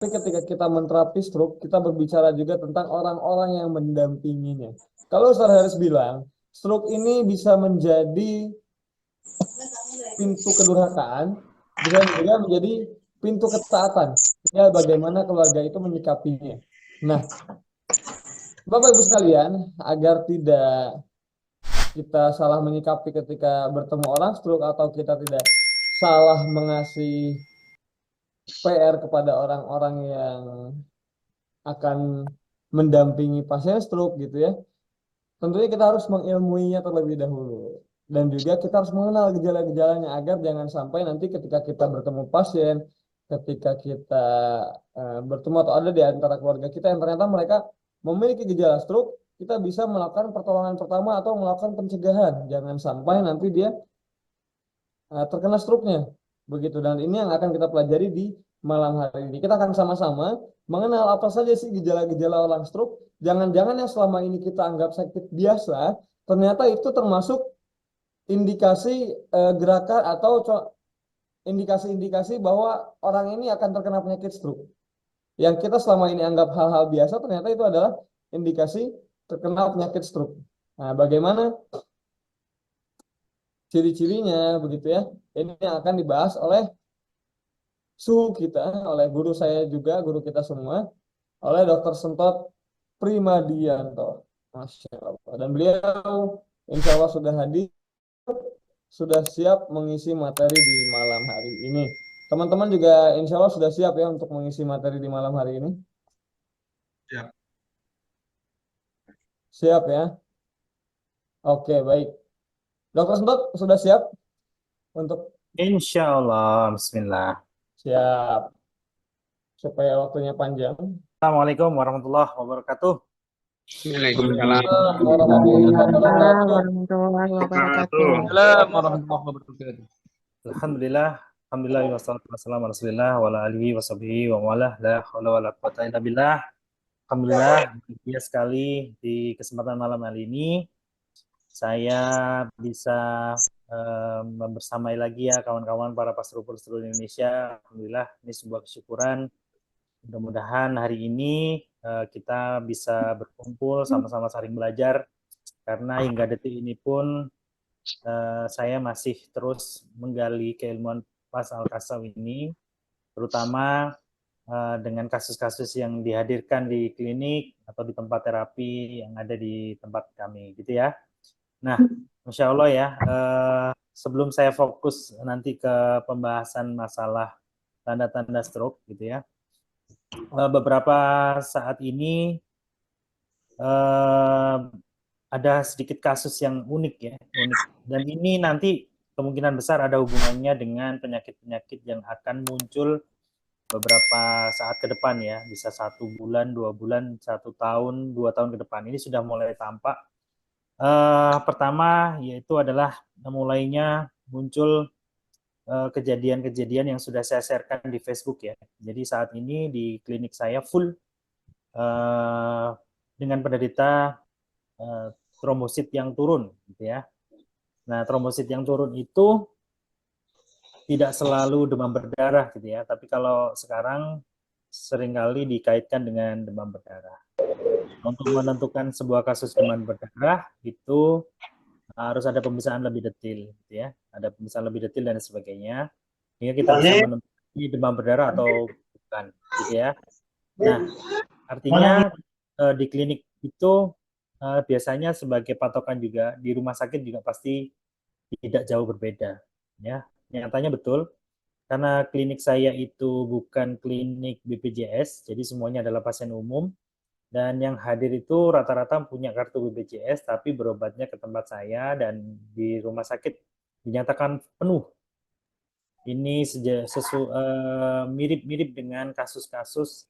Tapi ketika kita menterapi stroke, kita berbicara juga tentang orang-orang yang mendampinginya. Kalau Ustaz Haris bilang, stroke ini bisa menjadi pintu kedurhakaan, bisa juga menjadi pintu ketaatan. Tinggal bagaimana keluarga itu menyikapinya. Nah, Bapak Ibu sekalian, agar tidak kita salah menyikapi ketika bertemu orang stroke atau kita tidak salah mengasih PR kepada orang-orang yang akan mendampingi pasien stroke gitu ya. Tentunya kita harus mengilmuinya terlebih dahulu. Dan juga kita harus mengenal gejala-gejalanya agar jangan sampai nanti ketika kita bertemu pasien, ketika kita bertemu atau ada di antara keluarga kita yang ternyata mereka memiliki gejala stroke, kita bisa melakukan pertolongan pertama atau melakukan pencegahan. Jangan sampai nanti dia terkena stroke-nya. Begitu. Dan ini yang akan kita pelajari di malam hari ini. Kita akan sama-sama mengenal apa saja sih gejala-gejala orang stroke. Jangan-jangan yang selama ini kita anggap sakit biasa, ternyata itu termasuk indikasi gerakan atau indikasi-indikasi bahwa orang ini akan terkena penyakit stroke. Yang kita selama ini anggap hal-hal biasa, ternyata itu adalah indikasi terkena penyakit stroke. Nah, bagaimana ciri-cirinya begitu ya? Ini yang akan dibahas oleh suhu kita, oleh guru saya juga, guru kita semua, oleh Dr. Sentot Primadianto. Masya Allah. Dan beliau insya Allah sudah hadir, sudah siap mengisi materi di malam hari ini. Teman-teman juga insya Allah sudah siap ya untuk mengisi materi di malam hari ini. Ya. Siap ya? Oke, baik. Dr. Sentot sudah siap untuk Insya Allah, Bismillah. siap supaya waktunya panjang. Assalamualaikum warahmatullahi wabarakatuh. Waalaikumsalam Warahmatullahi wabarakatuh. warahmatullahi wabarakatuh. warahmatullahi wabarakatuh. Alhamdulillah, alhamdulillah wassalatu wassalamu ala Rasulillah wa ala alihi washabihi wa wala la haula wala quwata illa billah. Alhamdulillah, bahagia sekali di kesempatan malam hari ini saya bisa membersamai lagi ya kawan-kawan para pastor seluruh Indonesia. Alhamdulillah, ini sebuah kesyukuran. Mudah-mudahan hari ini kita bisa berkumpul sama-sama saling belajar karena hingga detik ini pun saya masih terus menggali keilmuan Pas Al-Kassaw ini, terutama dengan kasus-kasus yang dihadirkan di klinik atau di tempat terapi yang ada di tempat kami, gitu ya. Nah, Masya Allah ya, sebelum saya fokus nanti ke pembahasan masalah tanda-tanda stroke, gitu ya, beberapa saat ini ada sedikit kasus yang unik ya, unik. Dan ini nanti kemungkinan besar ada hubungannya dengan penyakit-penyakit yang akan muncul beberapa saat ke depan ya, bisa 1 bulan, 2 bulan, 1 tahun, 2 tahun ke depan. Ini sudah mulai tampak. Pertama yaitu adalah mulainya muncul kejadian-kejadian yang sudah saya sharekan di Facebook ya. Jadi saat ini di klinik saya full dengan penderita trombosit yang turun, gitu ya. Nah, trombosit yang turun itu tidak selalu demam berdarah, gitu ya. Tapi kalau sekarang seringkali dikaitkan dengan demam berdarah. Untuk menentukan sebuah kasus demam berdarah itu harus ada pemeriksaan lebih detail, gitu ya. Ada pemeriksaan lebih detail dan sebagainya. Hingga kita bisa menentukan demam berdarah atau bukan, gitu ya. Nah, artinya di klinik itu biasanya sebagai patokan juga di rumah sakit juga pasti tidak jauh berbeda, ya. Nyatanya betul karena klinik saya itu bukan klinik BPJS, jadi semuanya adalah pasien umum dan yang hadir itu rata-rata punya kartu BPJS tapi berobatnya ke tempat saya dan di rumah sakit dinyatakan penuh. Ini mirip-mirip dengan kasus-kasus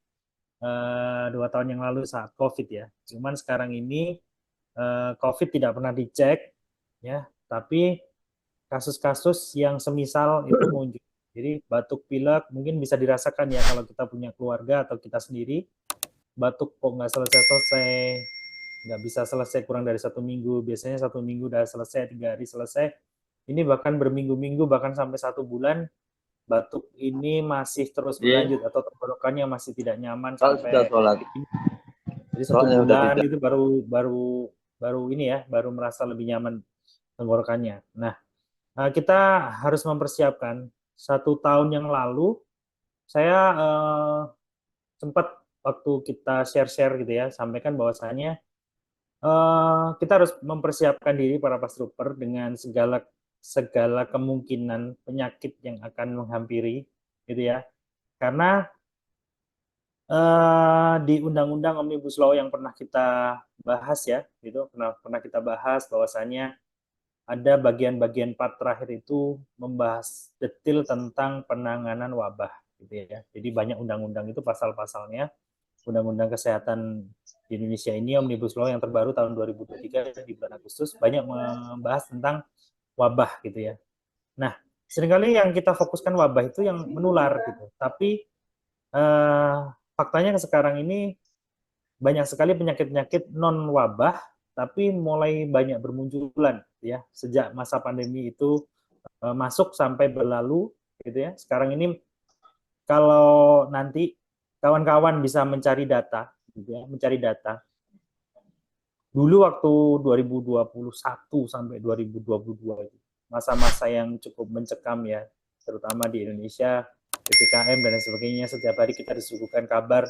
2 tahun yang lalu saat COVID ya. Cuman sekarang ini COVID tidak pernah dicek, ya, tapi kasus-kasus yang semisal itu muncul. Jadi batuk pilek mungkin bisa dirasakan ya kalau kita punya keluarga atau kita sendiri, batuk kok nggak selesai-selesai, nggak bisa selesai kurang dari 1 minggu, biasanya 1 minggu udah selesai, 3 hari selesai, ini bahkan berminggu-minggu bahkan sampai 1 bulan batuk ini masih terus Iya. berlanjut atau tenggorokannya masih tidak nyaman Kalau sampai sudah sholat, jadi 1 sholatnya udah bulan tidak. itu baru ini ya, baru merasa lebih nyaman tenggorokannya. Nah, kita harus mempersiapkan. 1 tahun yang lalu saya sempat waktu kita share-share gitu ya, sampaikan bahwasanya kita harus mempersiapkan diri para pastrooper dengan segala kemungkinan penyakit yang akan menghampiri gitu ya. Karena di Undang-Undang Omnibus Law yang pernah kita bahas ya, gitu, pernah kita bahas bahwasanya ada bagian-bagian part terakhir itu membahas detail tentang penanganan wabah, gitu ya. Jadi banyak undang-undang itu pasal-pasalnya. Undang-Undang Kesehatan di Indonesia ini Omnibus Law yang terbaru tahun 2023 di bulan Agustus banyak membahas tentang wabah, gitu ya. Nah, seringkali yang kita fokuskan wabah itu yang menular, gitu. Tapi faktanya sekarang ini banyak sekali penyakit-penyakit non wabah tapi mulai banyak bermunculan ya sejak masa pandemi itu masuk sampai berlalu gitu ya. Sekarang ini kalau nanti kawan-kawan bisa mencari data gitu ya, mencari data. Dulu waktu 2021 sampai 2022 itu masa-masa yang cukup mencekam ya, terutama di Indonesia, PPKM dan lain sebagainya. Setiap hari kita disuguhkan kabar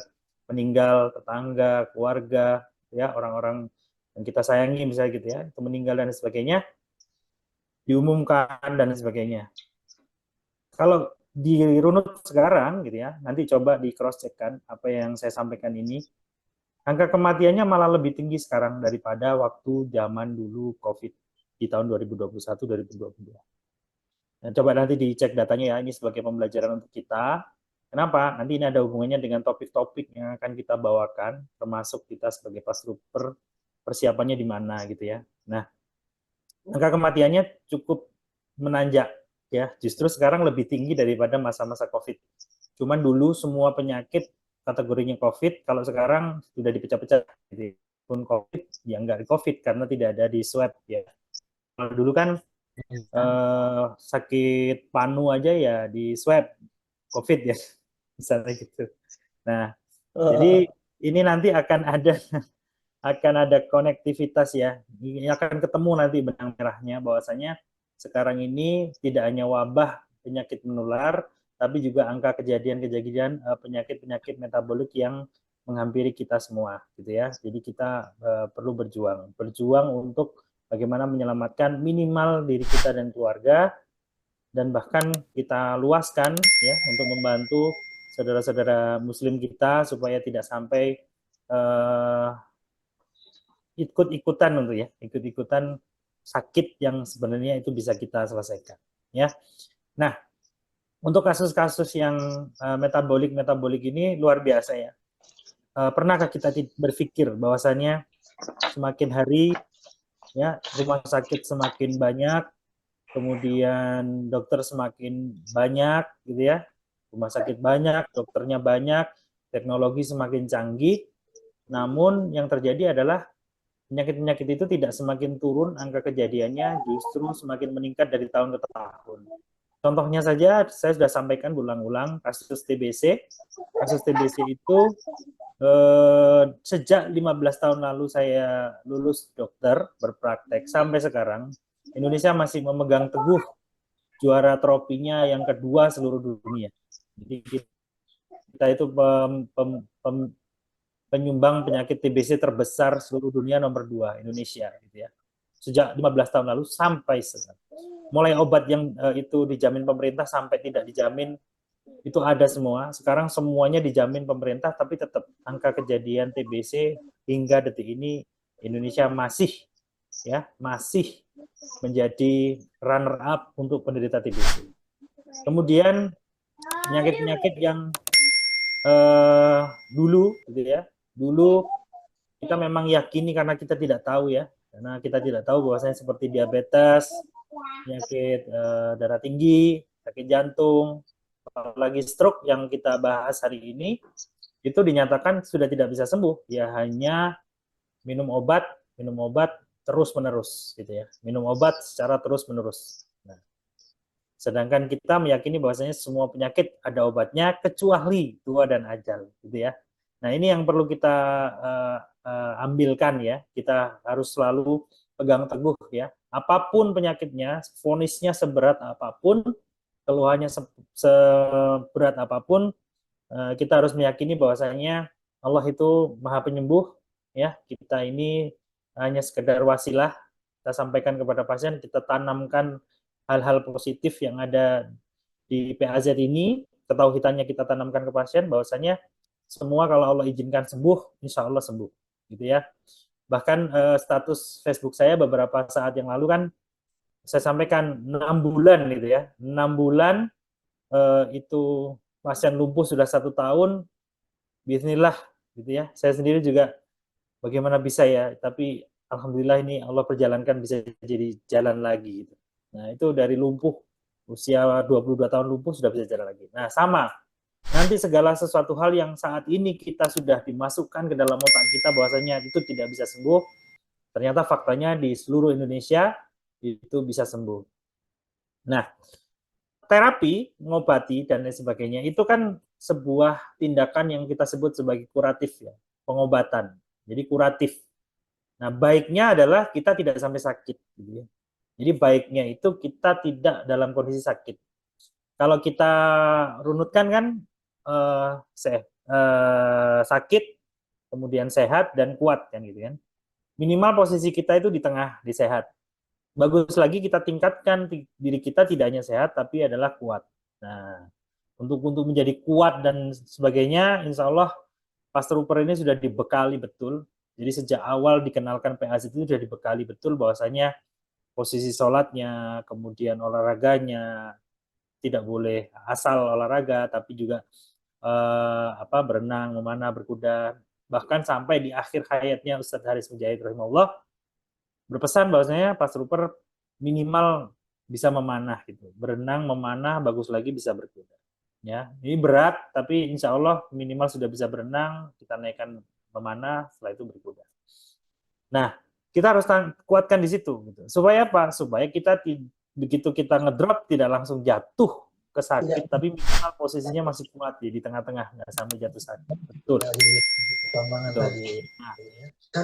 meninggal tetangga, keluarga, ya orang-orang yang kita sayangi misalnya gitu ya, itu meninggal dan sebagainya, diumumkan dan sebagainya. Kalau dirunut sekarang gitu ya, nanti coba di cross check kan apa yang saya sampaikan ini, angka kematiannya malah lebih tinggi sekarang daripada waktu zaman dulu COVID di tahun 2021-2022. Nah, coba nanti dicek datanya ya, ini sebagai pembelajaran untuk kita. Kenapa? Nanti ini ada hubungannya dengan topik-topik yang akan kita bawakan, termasuk kita sebagai pastrooper, persiapannya di mana gitu ya. Nah, angka kematiannya cukup menanjak ya, justru sekarang lebih tinggi daripada masa-masa COVID. Cuman dulu semua penyakit kategorinya COVID, kalau sekarang sudah dipecah-pecah. Jadi pun COVID, ya enggak COVID karena tidak ada di swab ya. Kalau dulu kan sakit panu aja ya di swab COVID ya, misalnya gitu. Nah, jadi ini nanti akan ada konektivitas ya, ini akan ketemu nanti benang merahnya bahwasanya sekarang ini tidak hanya wabah penyakit menular, tapi juga angka kejadian-kejadian penyakit-penyakit metabolik yang menghampiri kita semua, gitu ya. Jadi kita perlu berjuang untuk bagaimana menyelamatkan minimal diri kita dan keluarga, dan bahkan kita luaskan ya untuk membantu saudara-saudara Muslim kita supaya tidak sampai ikut-ikutan untuk ya, ikut-ikutan sakit yang sebenarnya itu bisa kita selesaikan ya. Nah, untuk kasus-kasus yang metabolik ini luar biasa ya. Pernahkah kita berpikir bahwasannya semakin hari ya rumah sakit semakin banyak, kemudian dokter semakin banyak gitu ya, rumah sakit banyak, dokternya banyak, teknologi semakin canggih, namun yang terjadi adalah penyakit-penyakit itu tidak semakin turun, angka kejadiannya justru semakin meningkat dari tahun ke tahun. Contohnya saja, saya sudah sampaikan berulang-ulang, kasus TBC. Kasus TBC itu sejak 15 tahun lalu saya lulus dokter, berpraktek, sampai sekarang, Indonesia masih memegang teguh juara tropinya yang kedua seluruh dunia. Jadi kita itu penyumbang penyakit TBC terbesar seluruh dunia nomor 2, Indonesia gitu ya. Sejak 15 tahun lalu sampai sekarang. Mulai obat yang itu dijamin pemerintah sampai tidak dijamin itu ada semua. Sekarang semuanya dijamin pemerintah, tapi tetap angka kejadian TBC hingga detik ini Indonesia masih menjadi runner up untuk penderita TBC. Kemudian penyakit-penyakit yang dulu gitu ya, dulu kita memang yakini karena kita tidak tahu ya, karena kita tidak tahu bahwasanya seperti diabetes, penyakit darah tinggi, sakit jantung, apalagi stroke yang kita bahas hari ini, itu dinyatakan sudah tidak bisa sembuh, ya hanya minum obat terus menerus gitu ya, minum obat secara terus menerus. Nah, Sedangkan kita meyakini bahwasanya semua penyakit ada obatnya kecuali tua dan ajal, gitu ya. Nah, ini yang perlu kita ambilkan ya. Kita harus selalu pegang teguh ya. Apapun penyakitnya, vonisnya seberat apapun, keluhannya seberat apapun, kita harus meyakini bahwasanya Allah itu Maha Penyembuh ya. Kita ini hanya sekedar wasilah, kita sampaikan kepada pasien, kita tanamkan hal-hal positif yang ada di PAZ ini, ketauhidannya kita tanamkan ke pasien bahwasanya semua kalau Allah izinkan sembuh, insya Allah sembuh, gitu ya. Bahkan status Facebook saya beberapa saat yang lalu kan saya sampaikan 6 bulan gitu ya, 6 bulan itu pasien lumpuh sudah 1 tahun, bismillah gitu ya. Saya sendiri juga bagaimana bisa ya, tapi alhamdulillah ini Allah perjalankan bisa jadi jalan lagi gitu. Nah, itu dari lumpuh usia 22 tahun lumpuh sudah bisa jalan lagi. Nah, sama. Nanti segala sesuatu hal yang saat ini kita sudah dimasukkan ke dalam otak kita bahwasanya itu tidak bisa sembuh, ternyata faktanya di seluruh Indonesia itu bisa sembuh. Nah, terapi, mengobati, dan lain sebagainya, itu kan sebuah tindakan yang kita sebut sebagai kuratif ya, pengobatan. Jadi kuratif. Nah, baiknya adalah kita tidak sampai sakit. Gitu ya. Jadi baiknya itu kita tidak dalam kondisi sakit. Kalau kita runutkan kan sakit, kemudian sehat dan kuat kan gitu kan. Minimal posisi kita itu di tengah, di sehat. Bagus lagi kita tingkatkan diri kita tidak hanya sehat tapi adalah kuat. Nah, untuk menjadi kuat dan sebagainya, insya Allah Pastor Rupert ini sudah dibekali betul. Jadi sejak awal dikenalkan PAZ itu sudah dibekali betul bahwasanya posisi sholatnya, kemudian olahraganya, tidak boleh asal olahraga, tapi juga berenang, memanah, berkuda. Bahkan sampai di akhir hayatnya Ustadz Haris Mujahid rahimahullah berpesan bahwasanya Pastor Rupert minimal bisa memanah gitu. Berenang, memanah, bagus lagi bisa berkuda. Ya, ini berat, tapi insya Allah minimal sudah bisa berenang, kita naikkan memanah, setelah itu berkuda. Nah, kita harus kuatkan di situ, gitu. Supaya apa? Supaya kita begitu kita ngedrop tidak langsung jatuh ke sakit, tapi minimal posisinya masih kuat di tengah-tengah, nggak sampai jatuh sakit. Betul. Nah,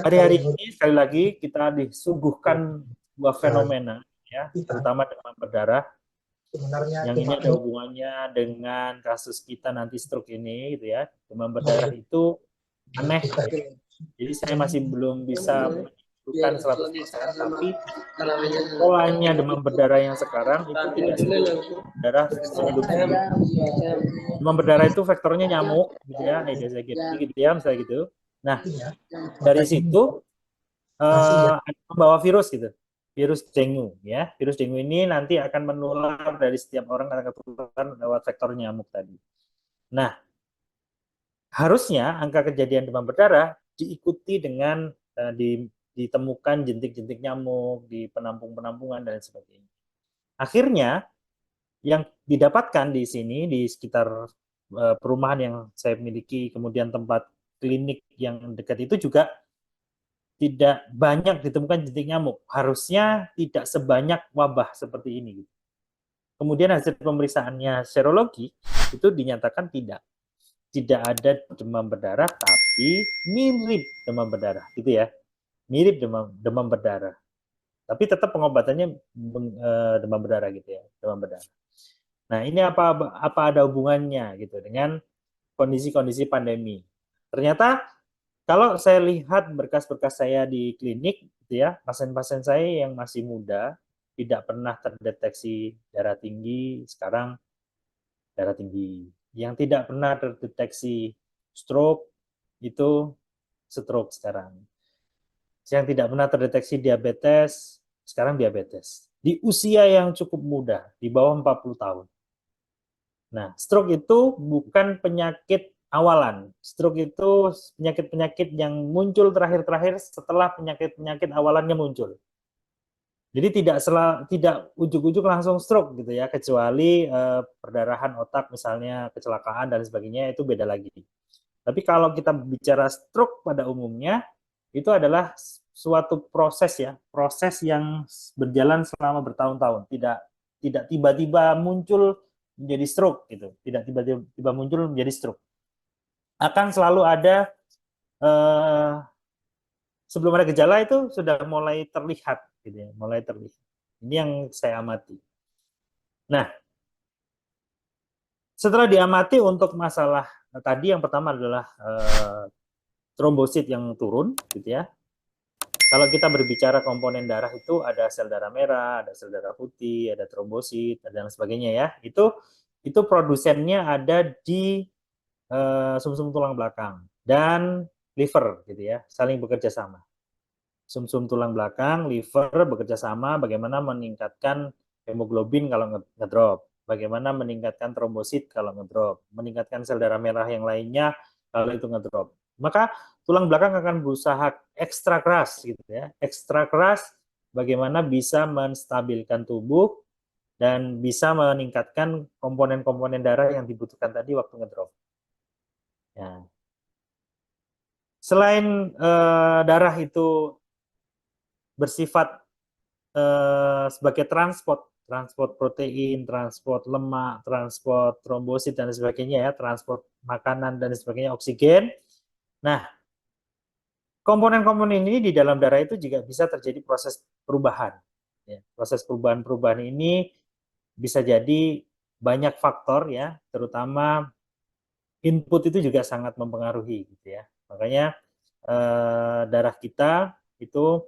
hari-hari ini sekali lagi kita disuguhkan sebuah fenomena, ya, terutama demam berdarah. Yang ini ada hubungannya dengan kasus kita nanti stroke ini, gitu ya. Demam berdarah itu aneh. Jadi saya masih belum bisa menentukan 100%, tapi polanya demam berdarah yang sekarang itu tidak seperti berdarah sebelumnya. Demam berdarah itu faktornya nyamuk, gitu ya, Aedes aegypti, gitu ya, misalnya gitu. Nah, dari situ membawa virus gitu, virus dengue ya. Virus dengue ini nanti akan menular dari setiap orang akan ketularan lewat vektor nyamuk tadi. Nah, harusnya angka kejadian demam berdarah diikuti dengan ditemukan jentik-jentik nyamuk di penampung-penampungan dan sebagainya. Akhirnya yang didapatkan di sini di sekitar perumahan yang saya miliki, kemudian tempat klinik yang dekat itu juga tidak banyak ditemukan jentik nyamuk. Harusnya tidak sebanyak wabah seperti ini. Kemudian hasil pemeriksaannya serologi itu dinyatakan tidak ada demam berdarah, tapi mirip demam berdarah, gitu ya, mirip demam berdarah. Tapi tetap pengobatannya demam berdarah, gitu ya, demam berdarah. Nah, ini apa ada hubungannya gitu dengan kondisi-kondisi pandemi? Ternyata kalau saya lihat berkas-berkas saya di klinik, gitu ya, pasien-pasien saya yang masih muda tidak pernah terdeteksi darah tinggi, sekarang darah tinggi. Yang tidak pernah terdeteksi stroke, itu stroke sekarang. Yang tidak pernah terdeteksi diabetes, sekarang diabetes. Di usia yang cukup muda, di bawah 40 tahun. Nah, stroke itu bukan penyakit awalan. Stroke itu penyakit-penyakit yang muncul terakhir-terakhir setelah penyakit-penyakit awalannya muncul. Jadi tidak ujuk-ujuk langsung stroke gitu ya, kecuali perdarahan otak misalnya, kecelakaan dan sebagainya, itu beda lagi. Tapi kalau kita bicara stroke pada umumnya, itu adalah suatu proses ya, proses yang berjalan selama bertahun-tahun, tidak tiba-tiba muncul menjadi stroke gitu, tidak tiba-tiba muncul menjadi stroke. Akan selalu ada sebelum ada gejala itu sudah mulai terlihat gitu ya, mulai terlihat. Ini yang saya amati. Nah, setelah diamati untuk masalah tadi yang pertama adalah trombosit yang turun gitu ya. Kalau kita berbicara komponen darah itu ada sel darah merah, ada sel darah putih, ada trombosit dan sebagainya ya. Itu produsennya ada di sumsum tulang belakang dan liver gitu ya, saling bekerja sama. Sumsum tulang belakang, liver bekerja sama bagaimana meningkatkan hemoglobin kalau ngedrop, bagaimana meningkatkan trombosit kalau ngedrop, meningkatkan sel darah merah yang lainnya kalau itu ngedrop. Maka tulang belakang akan berusaha ekstra keras gitu ya, ekstra keras bagaimana bisa menstabilkan tubuh dan bisa meningkatkan komponen-komponen darah yang dibutuhkan tadi waktu ngedrop. Ya. Selain darah itu bersifat sebagai transport protein, transport lemak, transport trombosit dan sebagainya ya, transport makanan dan sebagainya, oksigen. Nah, komponen-komponen ini di dalam darah itu juga bisa terjadi proses perubahan. Ya, proses perubahan-perubahan ini bisa jadi banyak faktor ya, terutama input itu juga sangat mempengaruhi gitu ya. Makanya darah kita itu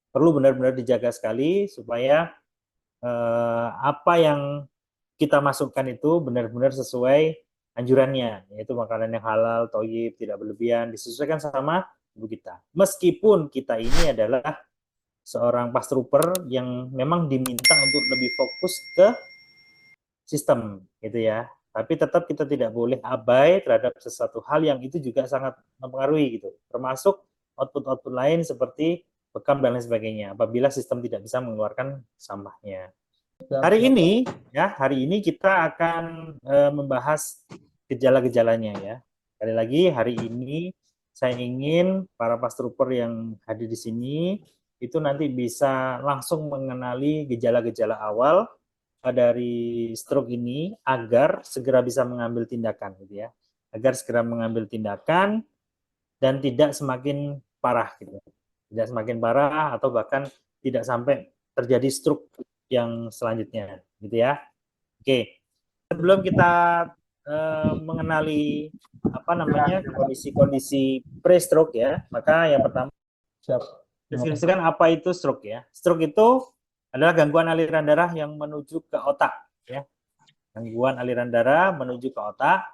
perlu benar-benar dijaga sekali supaya apa yang kita masukkan itu benar-benar sesuai anjurannya, yaitu makanan yang halal, thayyib, tidak berlebihan, disesuaikan sama tubuh kita. Meskipun kita ini adalah seorang pas trooper yang memang diminta untuk lebih fokus ke sistem, gitu ya. Tapi tetap kita tidak boleh abai terhadap sesuatu hal yang itu juga sangat mempengaruhi gitu. Termasuk output-output lain seperti bekam dan lain sebagainya. Apabila sistem tidak bisa mengeluarkan sampahnya. Hari ini kita akan membahas gejala-gejalanya ya. Sekali lagi hari ini saya ingin para pas trooper yang hadir di sini itu nanti bisa langsung mengenali gejala-gejala awal dari stroke ini agar segera bisa mengambil tindakan gitu ya. Agar segera mengambil tindakan dan tidak semakin parah gitu. Tidak semakin parah atau bahkan tidak sampai terjadi stroke yang selanjutnya gitu ya. Oke. Sebelum kita mengenali apa namanya kondisi-kondisi pre-stroke ya, maka yang pertama definisikan apa itu stroke ya. Stroke itu adalah gangguan aliran darah yang menuju ke otak ya. Gangguan aliran darah menuju ke otak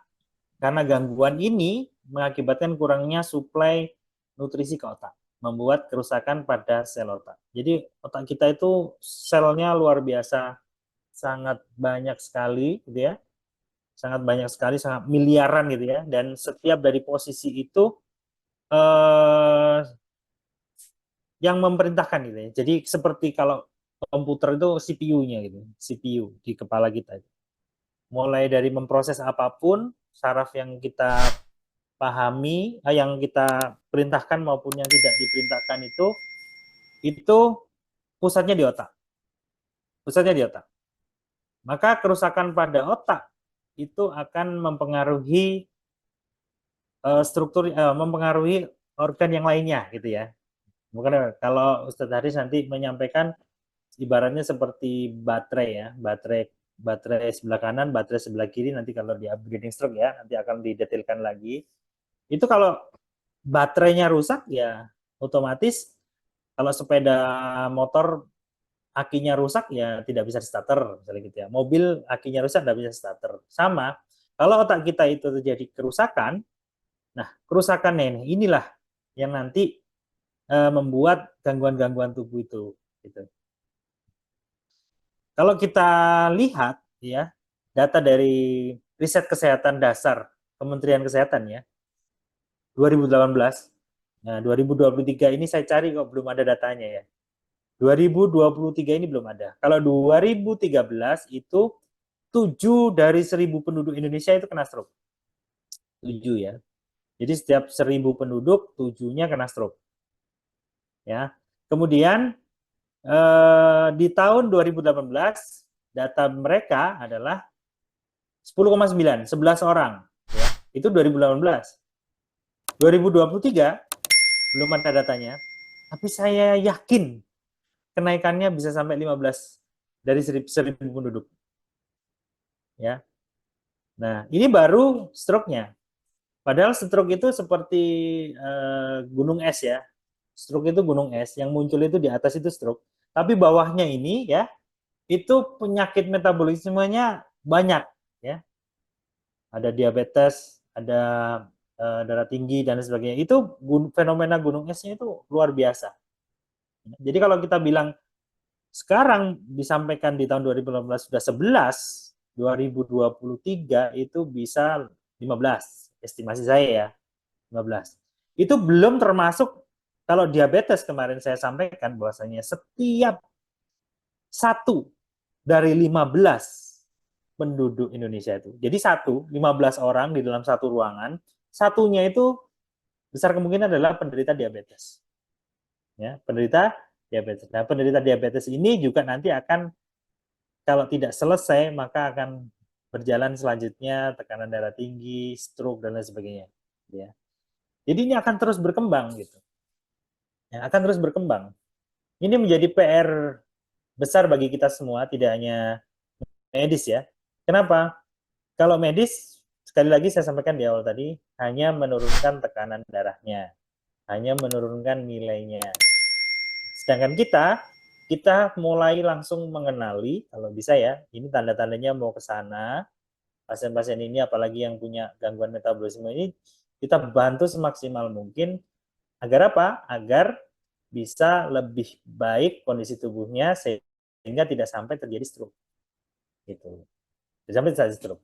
karena gangguan ini mengakibatkan kurangnya suplai nutrisi ke otak, membuat kerusakan pada sel otak. Jadi otak kita itu selnya luar biasa, sangat banyak sekali gitu ya. Sangat banyak sekali, sangat miliaran gitu ya. Dan setiap dari posisi itu yang memerintahkan gitu ya. Jadi seperti kalau komputer itu CPU-nya gitu, CPU di kepala kita. Mulai dari memproses apapun, saraf yang kita pahami, yang kita perintahkan maupun yang tidak diperintahkan itu pusatnya di otak. Pusatnya di otak. Maka kerusakan pada otak itu akan mempengaruhi struktur, mempengaruhi organ yang lainnya gitu ya. Mungkin kalau Ustadz Haris nanti menyampaikan ibaratnya seperti baterai ya, baterai sebelah kanan, baterai sebelah kiri, nanti kalau di upgrading stroke ya, nanti akan didetailkan lagi. Itu kalau baterainya rusak ya otomatis kalau sepeda motor akinya rusak ya tidak bisa starter misalnya gitu ya. Mobil akinya rusak tidak bisa starter. Sama kalau otak kita itu terjadi kerusakan, nah kerusakan inilah yang nanti membuat gangguan-gangguan tubuh itu gitu. Kalau kita lihat ya data dari riset kesehatan dasar Kementerian Kesehatan ya 2018. Nah, 2023 ini saya cari kok belum ada datanya ya. 2023 ini belum ada. Kalau 2013 itu 7 dari 1.000 penduduk Indonesia itu kena stroke. 7 ya. Jadi setiap 1.000 penduduk 7-nya kena stroke. Ya. Kemudian di tahun 2018 data mereka adalah 10,9, 11 orang. Ya. Itu 2018. 2023 belum ada datanya, tapi saya yakin kenaikannya bisa sampai 15 dari 1.000 penduduk. Ya. Nah, ini baru stroke-nya. Padahal stroke itu seperti gunung es ya. Stroke itu gunung es, yang muncul itu di atas itu stroke. Tapi bawahnya ini ya, itu penyakit metabolismenya banyak ya. Ada diabetes, ada darah tinggi dan sebagainya. Itu fenomena gunung esnya itu luar biasa. Jadi kalau kita bilang sekarang disampaikan di tahun 2018 sudah 11, 2023 itu bisa 15, estimasi saya ya, 15. Itu belum termasuk kalau diabetes kemarin saya sampaikan bahwasanya setiap 1 dari 15 penduduk Indonesia itu. Jadi 15 orang di dalam satu ruangan, satunya itu besar kemungkinan adalah penderita diabetes. Ya, penderita diabetes. Nah, penderita diabetes ini juga nanti akan, kalau tidak selesai maka akan berjalan selanjutnya tekanan darah tinggi, stroke dan lain sebagainya. Ya. Jadi ini akan terus berkembang gitu. Ya, akan terus berkembang. Ini menjadi PR besar bagi kita semua, tidak hanya medis ya. Kenapa? Kalau medis, sekali lagi saya sampaikan di awal tadi, hanya menurunkan tekanan darahnya, hanya menurunkan nilainya. Sedangkan kita mulai langsung mengenali, kalau bisa ya, ini tanda-tandanya mau ke sana, pasien-pasien ini apalagi yang punya gangguan metabolisme ini, kita bantu semaksimal mungkin, agar apa? Agar bisa lebih baik kondisi tubuhnya sehingga tidak sampai terjadi stroke. Gitu. Tidak sampai terjadi stroke.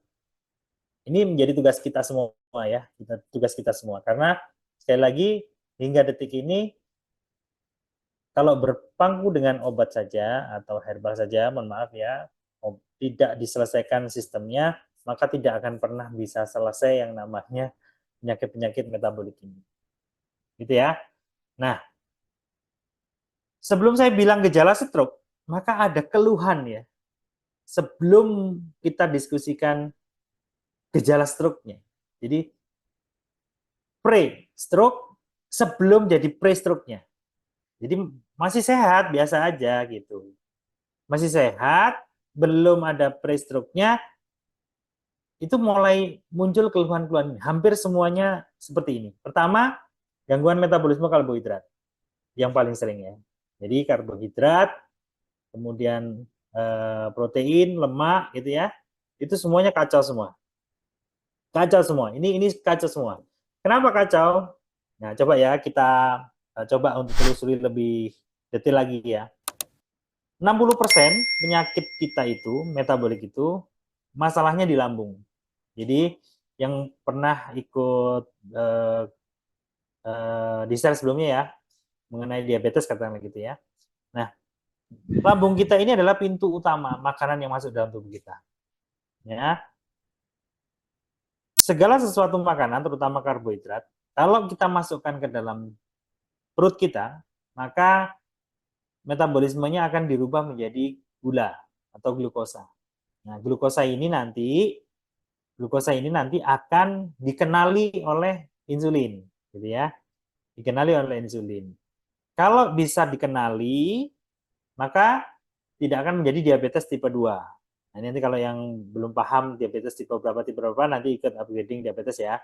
Ini menjadi tugas kita semua ya, tugas kita semua. Karena sekali lagi hingga detik ini kalau berpangku dengan obat saja atau herbal saja, mohon maaf ya, tidak diselesaikan sistemnya, maka tidak akan pernah bisa selesai yang namanya penyakit-penyakit metabolik ini. Gitu ya. Nah, sebelum saya bilang gejala stroke, maka ada keluhan ya. Sebelum kita diskusikan gejala stroke-nya. Jadi, pre-stroke sebelum jadi pre-stroke-nya. Jadi masih sehat, biasa aja gitu. Masih sehat, belum ada pre-stroke-nya, itu mulai muncul keluhan-keluhan. Hampir semuanya seperti ini. Pertama, gangguan metabolisme karbohidrat. Yang paling sering ya. Jadi karbohidrat, kemudian protein, lemak gitu ya. Itu semuanya kacau semua. Kacau semua. Ini kacau semua. Kenapa kacau? Nah, coba ya kita coba untuk telusuri lebih detail lagi ya. 60% penyakit kita itu, metabolik itu, masalahnya di lambung. Jadi yang pernah ikut di share sebelumnya ya, mengenai diabetes katakanlah gitu ya. Nah, lambung kita ini adalah pintu utama makanan yang masuk dalam tubuh kita. Ya. Segala sesuatu makanan, terutama karbohidrat, kalau kita masukkan ke dalam perut kita, maka metabolismenya akan dirubah menjadi gula atau glukosa. Nah, glukosa ini nanti akan dikenali oleh insulin, gitu ya. Dikenali oleh insulin. Kalau bisa dikenali, maka tidak akan menjadi diabetes tipe 2. Nah, nanti kalau yang belum paham diabetes tipe berapa, nanti ikut upgrading diabetes ya.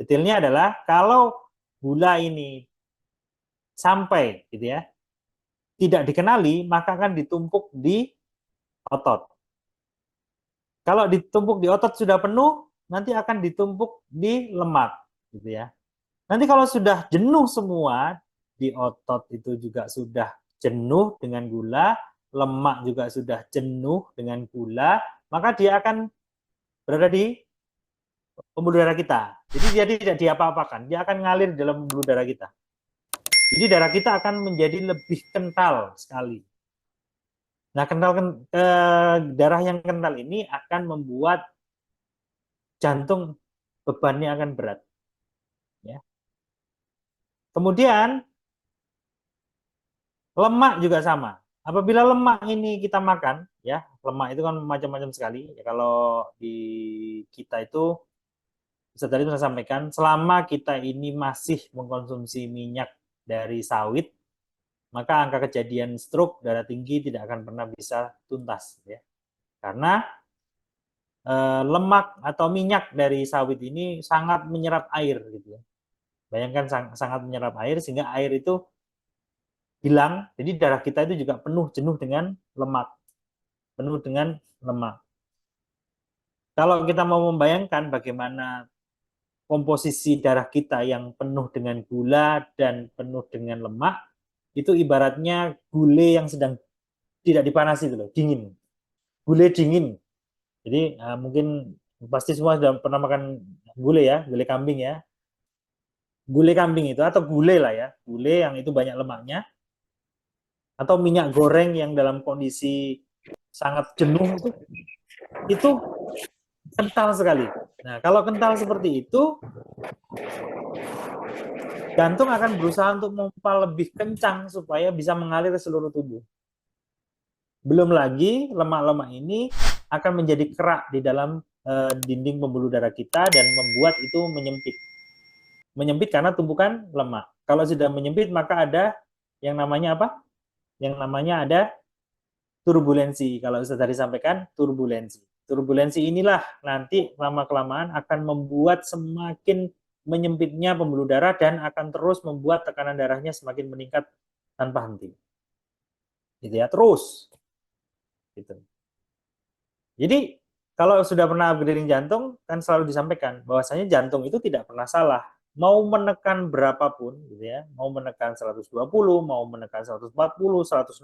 Detailnya adalah kalau gula ini sampai gitu ya, tidak dikenali, maka akan ditumpuk di otot. Kalau ditumpuk di otot sudah penuh, nanti akan ditumpuk di lemak, gitu ya. Nanti kalau sudah jenuh semua, di otot itu juga sudah jenuh dengan gula, lemak juga sudah jenuh dengan gula, maka dia akan berada di pembuluh darah kita. Jadi dia tidak diapa-apakan, dia akan ngalir dalam pembuluh darah kita. Jadi darah kita akan menjadi lebih kental sekali. Nah, darah yang kental ini akan membuat jantung bebannya akan berat. Ya. Kemudian lemak juga sama. apabila lemak ini kita makan, ya, lemak itu kan macam-macam sekali. Ya, kalau di kita itu, tadi saya sampaikan, selama kita ini masih mengkonsumsi minyak dari sawit, maka angka kejadian stroke, darah tinggi tidak akan pernah bisa tuntas, ya. Karena lemak atau minyak dari sawit ini sangat menyerap air, gitu ya. Bayangkan sangat menyerap air sehingga air itu hilang, jadi darah kita itu juga jenuh dengan lemak, penuh dengan lemak. Kalau kita mau membayangkan bagaimana komposisi darah kita yang penuh dengan gula dan penuh dengan lemak, itu ibaratnya gulai yang sedang tidak dipanasi itu loh, dingin. Gulai dingin. Jadi mungkin pasti semua sudah pernah makan gulai ya, gulai kambing ya. Gulai kambing itu atau gulai lah ya, gulai yang itu banyak lemaknya, atau minyak goreng yang dalam kondisi sangat jenuh itu kental sekali. Nah, kalau kental seperti itu, jantung akan berusaha untuk memompa lebih kencang supaya bisa mengalir ke seluruh tubuh. Belum lagi lemak-lemak ini akan menjadi kerak di dalam dinding pembuluh darah kita dan membuat itu menyempit. Menyempit karena tumpukan lemak. Kalau sudah menyempit maka ada yang namanya apa? Yang namanya ada turbulensi. Kalau saya tadi sampaikan, turbulensi. Turbulensi inilah nanti lama-kelamaan akan membuat semakin menyempitnya pembuluh darah dan akan terus membuat tekanan darahnya semakin meningkat tanpa henti. Gitu ya, terus. Gitu. Jadi kalau sudah pernah upgrading jantung, kan selalu disampaikan bahwasanya jantung itu tidak pernah salah. Mau menekan berapapun, gitu ya, mau menekan 120, mau menekan 140, 160,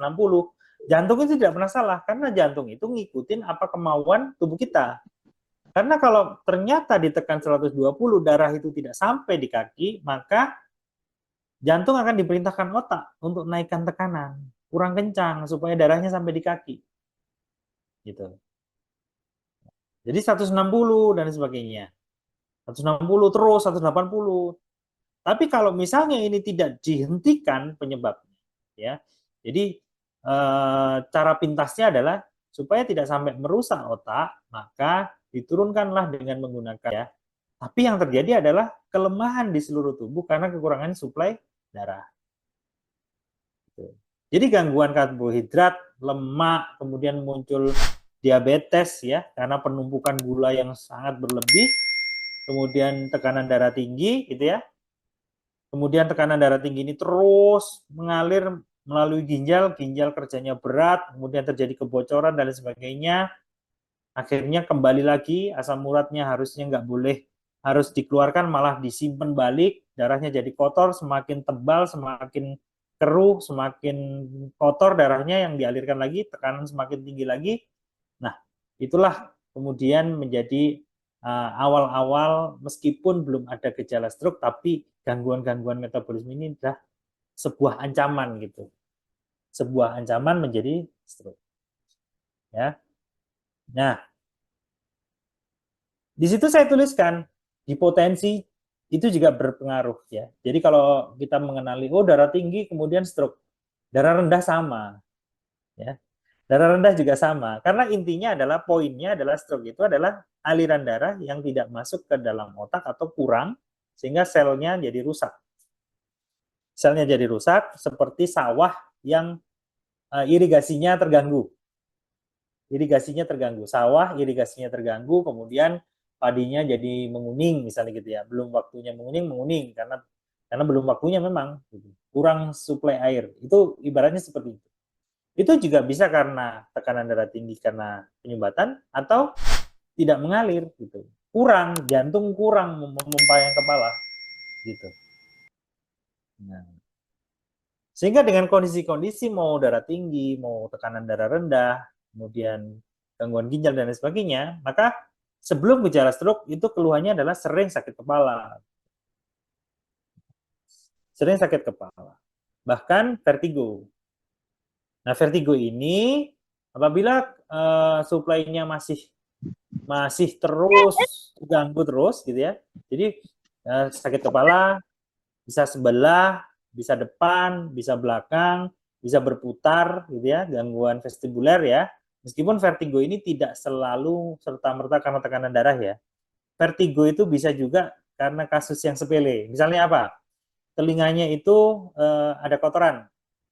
jantung itu tidak pernah salah karena jantung itu ngikutin apa kemauan tubuh kita. Karena kalau ternyata ditekan 120 darah itu tidak sampai di kaki, maka jantung akan diperintahkan otak untuk naikkan tekanan, kurang kencang supaya darahnya sampai di kaki. Gitu. Jadi 160 dan sebagainya. 160 terus 180. Tapi kalau misalnya ini tidak dihentikan penyebabnya, ya. Jadi cara pintasnya adalah supaya tidak sampai merusak otak, maka diturunkanlah dengan menggunakan ya. Tapi yang terjadi adalah kelemahan di seluruh tubuh karena kekurangan suplai darah. Jadi gangguan karbohidrat, lemak, kemudian muncul diabetes ya karena penumpukan gula yang sangat berlebih, kemudian tekanan darah tinggi gitu ya. Kemudian tekanan darah tinggi ini terus mengalir melalui ginjal, ginjal kerjanya berat, kemudian terjadi kebocoran dan sebagainya. Akhirnya kembali lagi asam uratnya harusnya nggak boleh, harus dikeluarkan malah disimpan balik, darahnya jadi kotor, semakin tebal, semakin keruh, semakin kotor darahnya yang dialirkan lagi, tekanan semakin tinggi lagi. Nah, itulah kemudian menjadi awal-awal meskipun belum ada gejala stroke, tapi gangguan-gangguan metabolisme ini adalah sebuah ancaman gitu. Sebuah ancaman menjadi stroke. Ya. Nah, di situ saya tuliskan hipotensi itu juga berpengaruh ya. Jadi kalau kita mengenali darah tinggi kemudian stroke, darah rendah sama. Ya. Darah rendah juga sama. Karena intinya adalah poinnya adalah stroke itu adalah aliran darah yang tidak masuk ke dalam otak atau kurang sehingga selnya jadi rusak. Selnya jadi rusak seperti sawah yang irigasinya terganggu. Irigasinya terganggu, sawah irigasinya terganggu, kemudian padinya jadi menguning misalnya gitu ya. Belum waktunya menguning karena belum waktunya memang gitu. Kurang suplai air. Itu ibaratnya seperti itu. Itu juga bisa karena tekanan darah tinggi karena penyumbatan atau tidak mengalir gitu. Kurang, jantung kurang memompa yang kepala gitu. Nah, sehingga dengan kondisi-kondisi mau darah tinggi, mau tekanan darah rendah, kemudian gangguan ginjal dan lain sebagainya, maka sebelum gejala stroke itu keluhannya adalah sering sakit kepala. Sering sakit kepala. Bahkan vertigo. Nah, vertigo ini apabila suplainya masih terus ganggu terus gitu ya. Jadi sakit kepala bisa sebelah, bisa depan, bisa belakang, bisa berputar gitu ya, gangguan vestibuler ya. Meskipun vertigo ini tidak selalu serta-merta karena tekanan darah ya. Vertigo itu bisa juga karena kasus yang sepele. Misalnya apa? Telinganya itu ada kotoran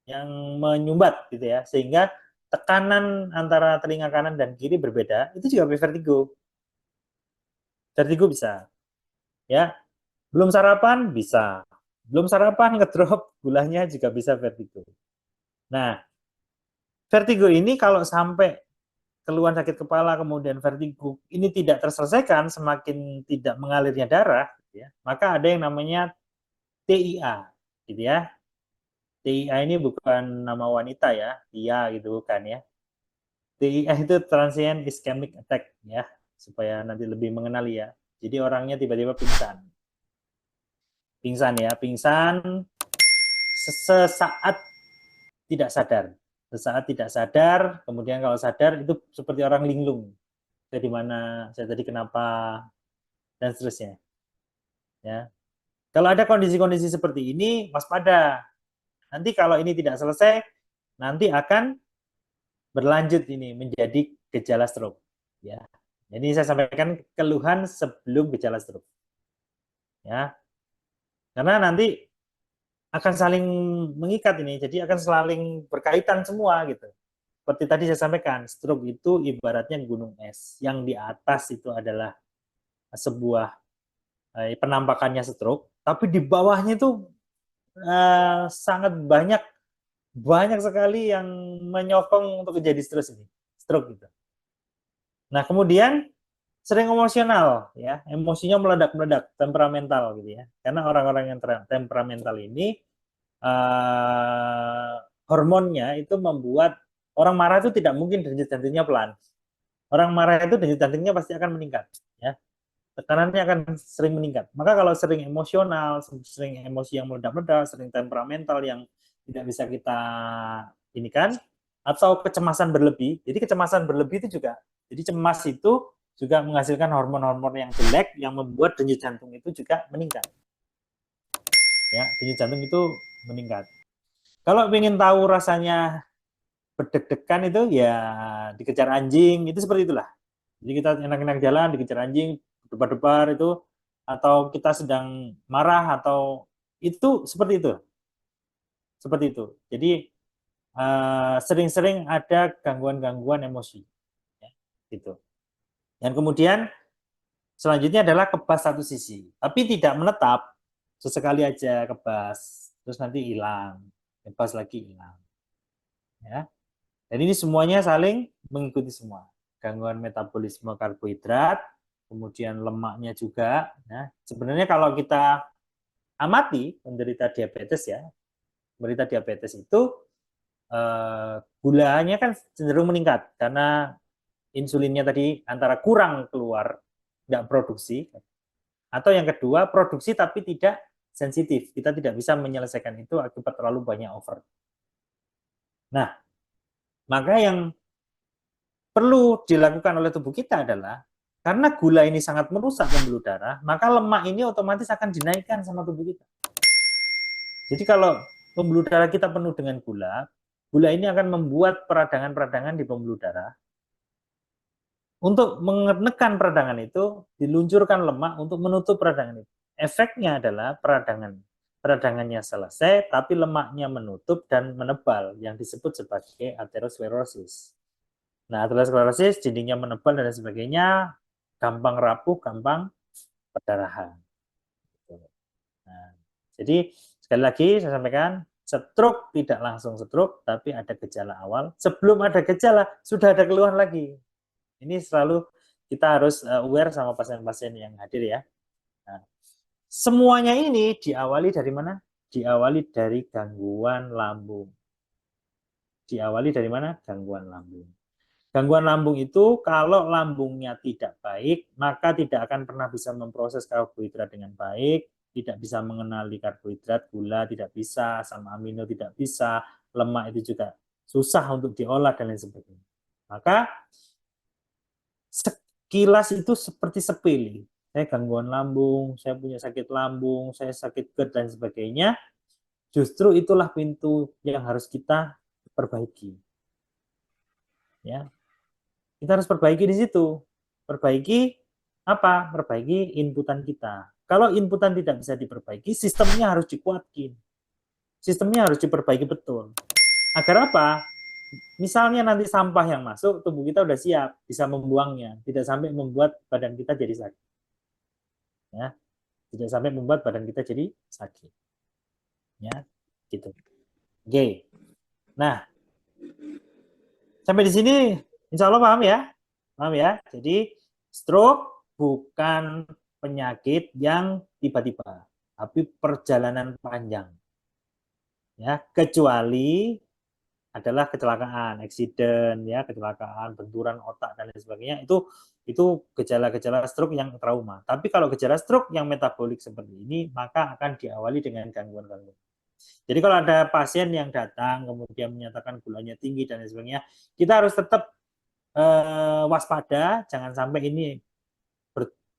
yang menyumbat gitu ya, sehingga tekanan antara telinga kanan dan kiri berbeda, itu juga vertigo. Vertigo bisa. Ya, belum sarapan bisa. Belum sarapan ngedrop gulanya juga bisa vertigo. Nah, vertigo ini kalau sampai keluhan sakit kepala kemudian vertigo ini tidak terselesaikan, semakin tidak mengalirnya darah, gitu ya, maka ada yang namanya TIA, gitu ya. TIA ini bukan nama wanita ya, TIA gitu bukan ya. TIA itu transient ischemic attack ya, supaya nanti lebih mengenali ya. Jadi orangnya tiba-tiba pingsan. Pingsan ya, pingsan sesaat tidak sadar. Sesaat tidak sadar, kemudian kalau sadar itu seperti orang linglung. Saya di mana, saya tadi kenapa, dan seterusnya. Ya. Kalau ada kondisi-kondisi seperti ini, waspada. Nanti kalau ini tidak selesai, nanti akan berlanjut ini menjadi gejala stroke. Ya. Jadi saya sampaikan keluhan sebelum gejala stroke. Ya. Karena nanti akan saling mengikat ini, jadi akan saling berkaitan semua gitu. Seperti tadi saya sampaikan, stroke itu ibaratnya gunung es. Yang di atas itu adalah sebuah penampakannya stroke, tapi di bawahnya itu sangat banyak sekali yang menyokong untuk menjadi stroke gitu. Nah, kemudian sering emosional ya, emosinya meledak-meledak, temperamental gitu ya. Karena orang-orang yang temperamental ini hormonnya itu membuat orang marah itu tidak mungkin denyut jantungnya pelan. Orang marah itu denyut jantungnya pasti akan meningkat ya. Tekanannya akan sering meningkat. Maka kalau sering emosional, sering emosi yang meledak-ledak, sering temperamental yang tidak bisa kita ini kan, atau kecemasan berlebih. Jadi kecemasan berlebih itu juga, jadi cemas itu juga menghasilkan hormon-hormon yang jelek yang membuat denyut jantung itu juga meningkat. Ya, denyut jantung itu meningkat. Kalau ingin tahu rasanya berdeg-degan itu ya dikejar anjing, itu seperti itulah. Jadi kita enak-enak jalan dikejar anjing, debar-debar itu, atau kita sedang marah atau itu seperti itu. Seperti itu. Jadi sering-sering ada gangguan-gangguan emosi. Ya, gitu. Dan kemudian selanjutnya adalah kebas satu sisi. Tapi tidak menetap, sesekali aja kebas, terus nanti hilang, kebas lagi hilang. Ya. Dan ini semuanya saling mengikuti semua. Gangguan metabolisme karbohidrat, kemudian lemaknya juga. Nah, sebenarnya kalau kita amati penderita diabetes ya, penderita diabetes itu gulanya kan cenderung meningkat karena insulinnya tadi antara kurang keluar, tidak produksi, atau yang kedua produksi tapi tidak sensitif. Kita tidak bisa menyelesaikan itu akibat terlalu banyak over. Nah, maka yang perlu dilakukan oleh tubuh kita adalah karena gula ini sangat merusak pembuluh darah, maka lemak ini otomatis akan dinaikkan sama tubuh kita. Jadi kalau pembuluh darah kita penuh dengan gula, gula ini akan membuat peradangan-peradangan di pembuluh darah. Untuk menekan peradangan itu, diluncurkan lemak untuk menutup peradangan itu. Efeknya adalah peradangannya selesai, tapi lemaknya menutup dan menebal, yang disebut sebagai aterosklerosis. Nah, aterosklerosis, dindingnya menebal dan sebagainya, gampang rapuh, gampang perdarahan. Nah, jadi sekali lagi saya sampaikan, stroke tidak langsung stroke, tapi ada gejala awal. Sebelum ada gejala, sudah ada keluhan lagi. Ini selalu kita harus aware sama pasien-pasien yang hadir ya. Nah, semuanya ini diawali dari mana? Diawali dari gangguan lambung. Diawali dari mana? Gangguan lambung. Gangguan lambung itu kalau lambungnya tidak baik, maka tidak akan pernah bisa memproses karbohidrat dengan baik, tidak bisa mengenali karbohidrat, gula tidak bisa, asam amino tidak bisa, lemak itu juga susah untuk diolah dan lain sebagainya. Maka sekilas itu seperti sepele. Saya gangguan lambung, saya punya sakit lambung, saya sakit GERD dan sebagainya. Justru itulah pintu yang harus kita perbaiki. Ya, kita harus perbaiki di situ. Perbaiki apa? Perbaiki inputan kita. Kalau inputan tidak bisa diperbaiki, sistemnya harus dikuatkan. Sistemnya harus diperbaiki betul. Agar apa? Misalnya nanti sampah yang masuk, tubuh kita udah siap, bisa membuangnya. Tidak sampai membuat badan kita jadi sakit. Ya, tidak sampai membuat badan kita jadi sakit. Ya, gitu. Oke. Nah, sampai di sini insya Allah paham ya? Paham ya? Jadi stroke bukan penyakit yang tiba-tiba, tapi perjalanan panjang. Ya, kecuali adalah kecelakaan, accident, ya, kecelakaan, benturan otak dan lain sebagainya, itu gejala-gejala stroke yang trauma. Tapi kalau gejala stroke yang metabolik seperti ini, maka akan diawali dengan gangguan-gangguan. Jadi kalau ada pasien yang datang kemudian menyatakan gulanya tinggi dan lain sebagainya, kita harus tetap waspada, jangan sampai ini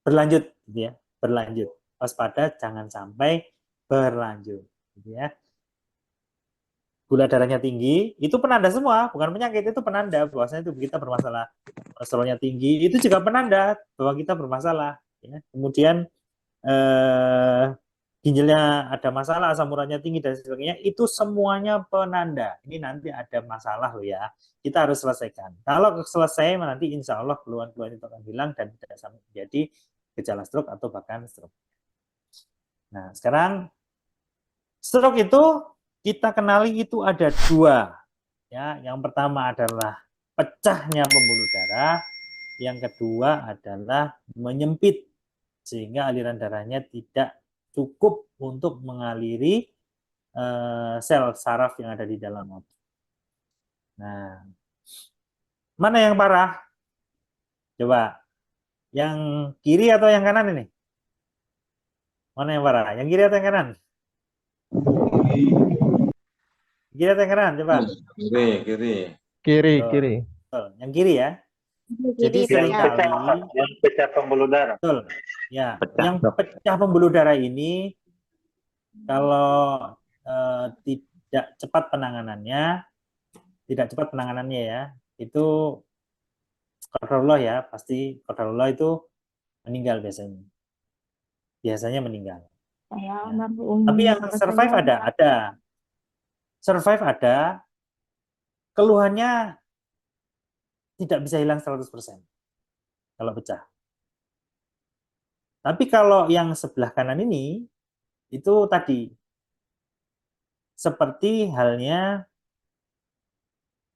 berlanjut, gitu ya, berlanjut. Waspada, jangan sampai berlanjut, gitu ya. Gula darahnya tinggi, itu penanda semua, bukan penyakit, itu penanda bahwasanya tubuh kita bermasalah. Kolesterolnya tinggi, itu juga penanda bahwa kita bermasalah. Ya. Kemudian ginjalnya ada masalah, asam uratnya tinggi dan sebagainya, itu semuanya penanda. Ini nanti ada masalah loh ya, kita harus selesaikan. Kalau selesai, nanti insya Allah keluhan-keluhan itu akan hilang dan tidak sampai menjadi gejala stroke atau bahkan stroke. Nah, sekarang stroke itu kita kenali itu ada dua. Ya, yang pertama adalah pecahnya pembuluh darah, yang kedua adalah menyempit sehingga aliran darahnya tidak cukup untuk mengaliri sel saraf yang ada di dalam otak. Nah, mana yang parah? Coba, yang kiri atau yang kanan ini? Mana yang parah? Yang kiri atau yang kanan? Kiri atau yang kanan? Coba. Kiri, kiri. Kiri, Betul. kiri. Betul. Yang kiri ya. Jadi Kiri, seringkali yang pecah pembuluh darah. betul. Ya, yang pecah pembuluh darah ini kalau tidak cepat penanganannya, ya, itu qadarullah ya, pasti qadarullah itu meninggal biasanya. Biasanya meninggal. Saya Ya. Tapi yang survive ada. Survive ada, keluhannya tidak bisa hilang 100% kalau pecah. Tapi kalau yang sebelah kanan ini, itu tadi, seperti halnya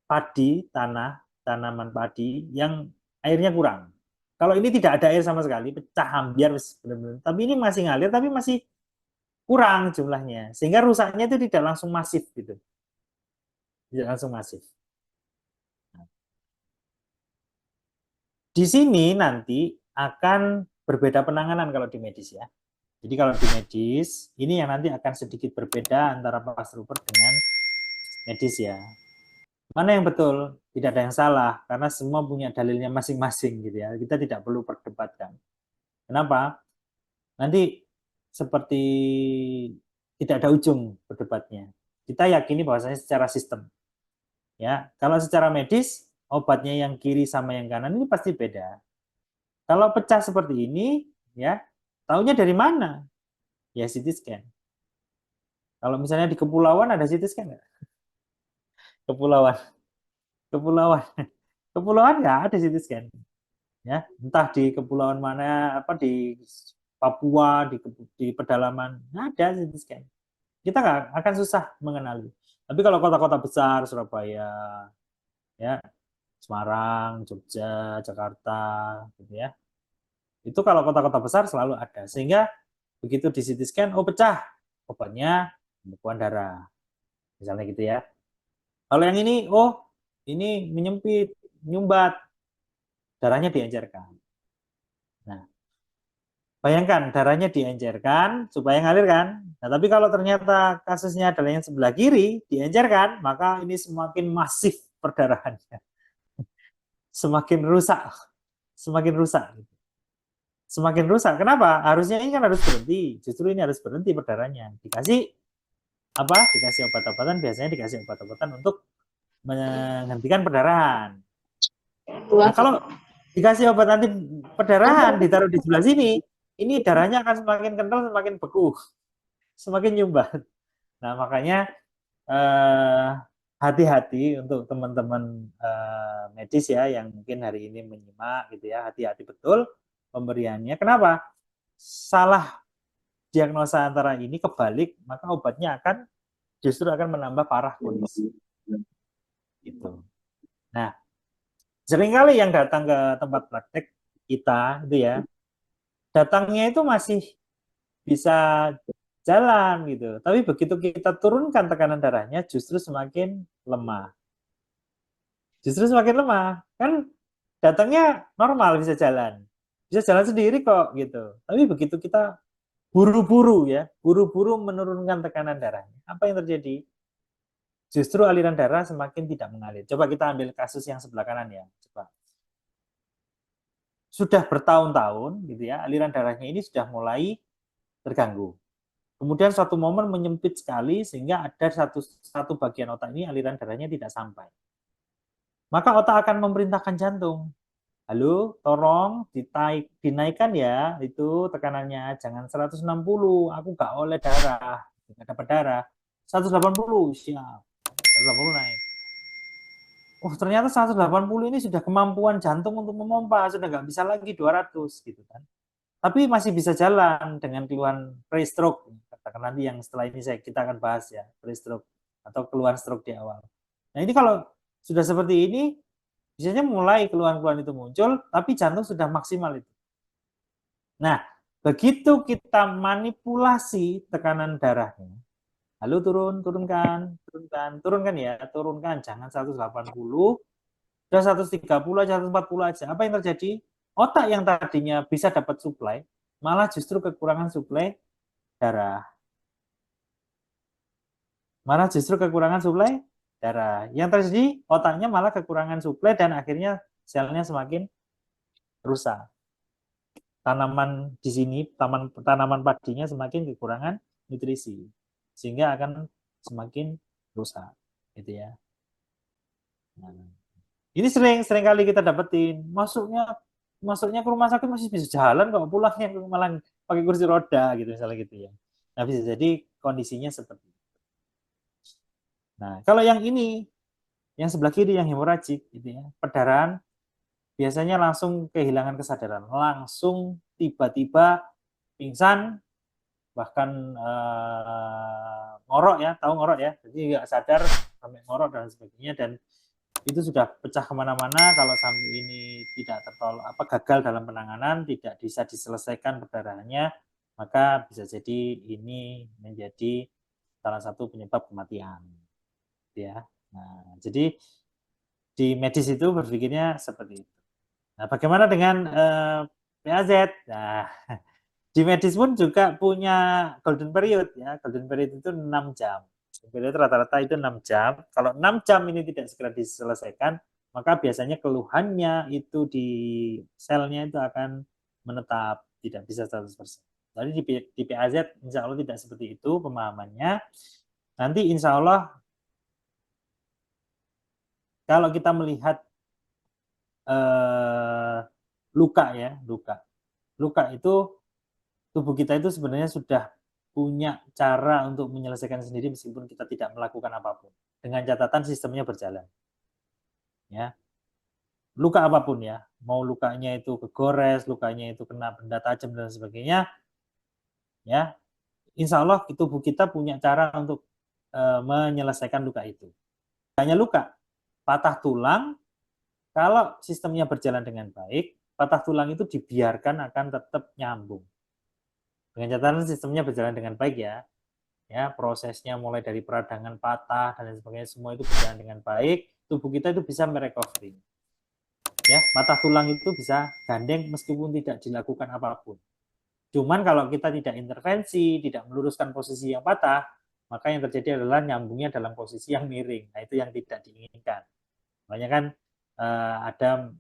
padi, tanaman padi yang airnya kurang. Kalau ini tidak ada air sama sekali, pecah hambiar benar-benar. Tapi ini masih ngalir, tapi masih kurang jumlahnya. Sehingga rusaknya itu tidak langsung masif gitu. Tidak langsung masif. Di sini nanti akan berbeda penanganan kalau di medis ya. Jadi kalau di medis, ini yang nanti akan sedikit berbeda antara Pak Trooper dengan medis ya. Mana yang betul? Tidak ada yang salah, karena semua punya dalilnya masing-masing gitu ya. Kita tidak perlu perdebatkan. Kenapa? Nanti seperti tidak ada ujung berdebatnya. Kita yakini bahwasanya secara sistem. Ya, kalau secara medis, obatnya yang kiri sama yang kanan ini pasti beda. Kalau pecah seperti ini, ya, taunya dari mana? Ya CT scan. Kalau misalnya di kepulauan ada CT scan nggak? Kepulauan nggak ada CT scan. Ya, entah di kepulauan mana, apa di Papua, di pedalaman, nggak ada CT scan. Kita nggak akan susah mengenali. Tapi kalau kota-kota besar, Surabaya, ya, Semarang, Jogja, Jakarta, gitu ya. Itu kalau kota-kota besar selalu ada. Sehingga begitu di CT scan, oh pecah, obatnya pembekuan darah. Misalnya gitu ya. Kalau yang ini, oh ini menyempit, nyumbat, darahnya diencerkan. Nah, bayangkan darahnya diencerkan supaya ngalir kan. Nah, tapi kalau ternyata kasusnya adalah yang sebelah kiri, diencerkan, maka ini semakin masif perdarahannya. Semakin rusak. Semakin rusak. Kenapa? Harusnya ini kan harus berhenti. Justru ini harus berhenti perdarahannya. Dikasih apa? Dikasih obat-obatan, biasanya dikasih obat-obatan untuk menghentikan perdarahan. Nah, kalau dikasih obat anti perdarahan ditaruh di sebelah sini, ini darahnya akan semakin kental, semakin beku, semakin nyumbat. Nah, makanya hati-hati untuk teman-teman medis ya yang mungkin hari ini menyimak gitu ya, hati-hati betul pemberiannya. Kenapa? Salah diagnosa antara ini kebalik, maka obatnya justru akan menambah parah kondisi. Gitu. Nah, seringkali yang datang ke tempat praktek kita itu ya, datangnya itu masih bisa jalan gitu. Tapi begitu kita turunkan tekanan darahnya justru semakin lemah. Justru semakin lemah. Kan datangnya normal bisa jalan. Bisa jalan sendiri kok gitu. Tapi begitu kita buru-buru ya, buru-buru menurunkan tekanan darahnya, apa yang terjadi? Justru aliran darah semakin tidak mengalir. Coba kita ambil kasus yang sebelah kanan ya. Coba. Sudah bertahun-tahun gitu ya, aliran darahnya ini sudah mulai terganggu. Kemudian suatu momen menyempit sekali sehingga ada satu bagian otak ini aliran darahnya tidak sampai. Maka otak akan memerintahkan jantung, halo, tolong dinaikkan ya itu tekanannya, jangan 160, aku nggak oleh darah, nggak dapat darah. 180, siap, 180 naik. Oh ternyata 180 ini sudah kemampuan jantung untuk memompa, sudah nggak bisa lagi 200 gitu kan. Tapi masih bisa jalan dengan keluhan pre-stroke, katakan nanti yang setelah ini kita akan bahas ya, pre-stroke atau keluhan stroke di awal. Nah ini kalau sudah seperti ini, biasanya mulai keluhan-keluhan itu muncul, tapi jantung sudah maksimal itu. Nah, begitu kita manipulasi tekanan darahnya, lalu turunkan ya, turunkan, jangan 180, udah 130 aja, 140 aja. Apa yang terjadi? Otak yang tadinya bisa dapat suplai, malah justru kekurangan suplai darah. Yang terjadi, otaknya malah kekurangan suplai dan akhirnya selnya semakin rusak. Tanaman di sini, tanaman padinya semakin kekurangan nutrisi, sehingga akan semakin rusak, gitu ya. Nah, ini sering kali kita dapetin, masuknya ke rumah sakit masih bisa jalan kok, pulangnya malah pakai kursi roda gitu misalnya gitu ya. Nah, bisa jadi kondisinya seperti itu. Nah, kalau yang ini, yang sebelah kiri yang hemoragik gitu ya, perdarahan biasanya langsung kehilangan kesadaran, langsung tiba-tiba pingsan, bahkan ngorok ya, tahu ngorok ya, jadi nggak sadar sampai ngorok dan sebagainya, dan itu sudah pecah kemana-mana kalau sampai ini tidak gagal dalam penanganan, tidak bisa diselesaikan perdarahannya, maka bisa jadi ini menjadi salah satu penyebab kematian, ya. Nah, jadi di medis itu berpikirnya seperti itu. Nah, bagaimana dengan PAZ? Nah, di medis pun juga punya golden period ya. Golden period itu 6 jam. Period rata-rata itu 6 jam. Kalau 6 jam ini tidak segera diselesaikan, maka biasanya keluhannya itu di selnya itu akan menetap, tidak bisa 100%. Jadi di PAZ insya Allah tidak seperti itu pemahamannya. Nanti insya Allah kalau kita melihat luka ya, luka itu tubuh kita itu sebenarnya sudah punya cara untuk menyelesaikan sendiri meskipun kita tidak melakukan apapun, dengan catatan sistemnya berjalan. Ya, luka apapun ya, mau lukanya itu kegores, lukanya itu kena benda tajam dan sebagainya, ya, insya Allah tubuh kita punya cara untuk menyelesaikan luka itu. Hanya luka, patah tulang, kalau sistemnya berjalan dengan baik, patah tulang itu dibiarkan akan tetap nyambung. Dengan catatan sistemnya berjalan dengan baik ya. Ya, prosesnya mulai dari peradangan patah dan sebagainya semua itu berjalan dengan baik, tubuh kita itu bisa merecovery. Ya, patah tulang itu bisa gandeng meskipun tidak dilakukan apapun. Cuman kalau kita tidak intervensi, tidak meluruskan posisi yang patah, maka yang terjadi adalah nyambungnya dalam posisi yang miring. Nah, itu yang tidak diinginkan. Makanya kan ada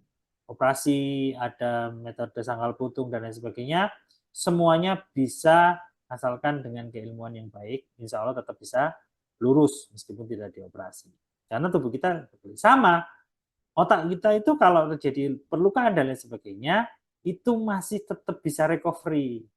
operasi, ada metode sangkal putung dan lain sebagainya, semuanya bisa asalkan dengan keilmuan yang baik, insya Allah tetap bisa lurus meskipun tidak dioperasi. Karena tubuh kita sama, otak kita itu kalau terjadi perlukaan dan lain sebagainya, itu masih tetap bisa recovery.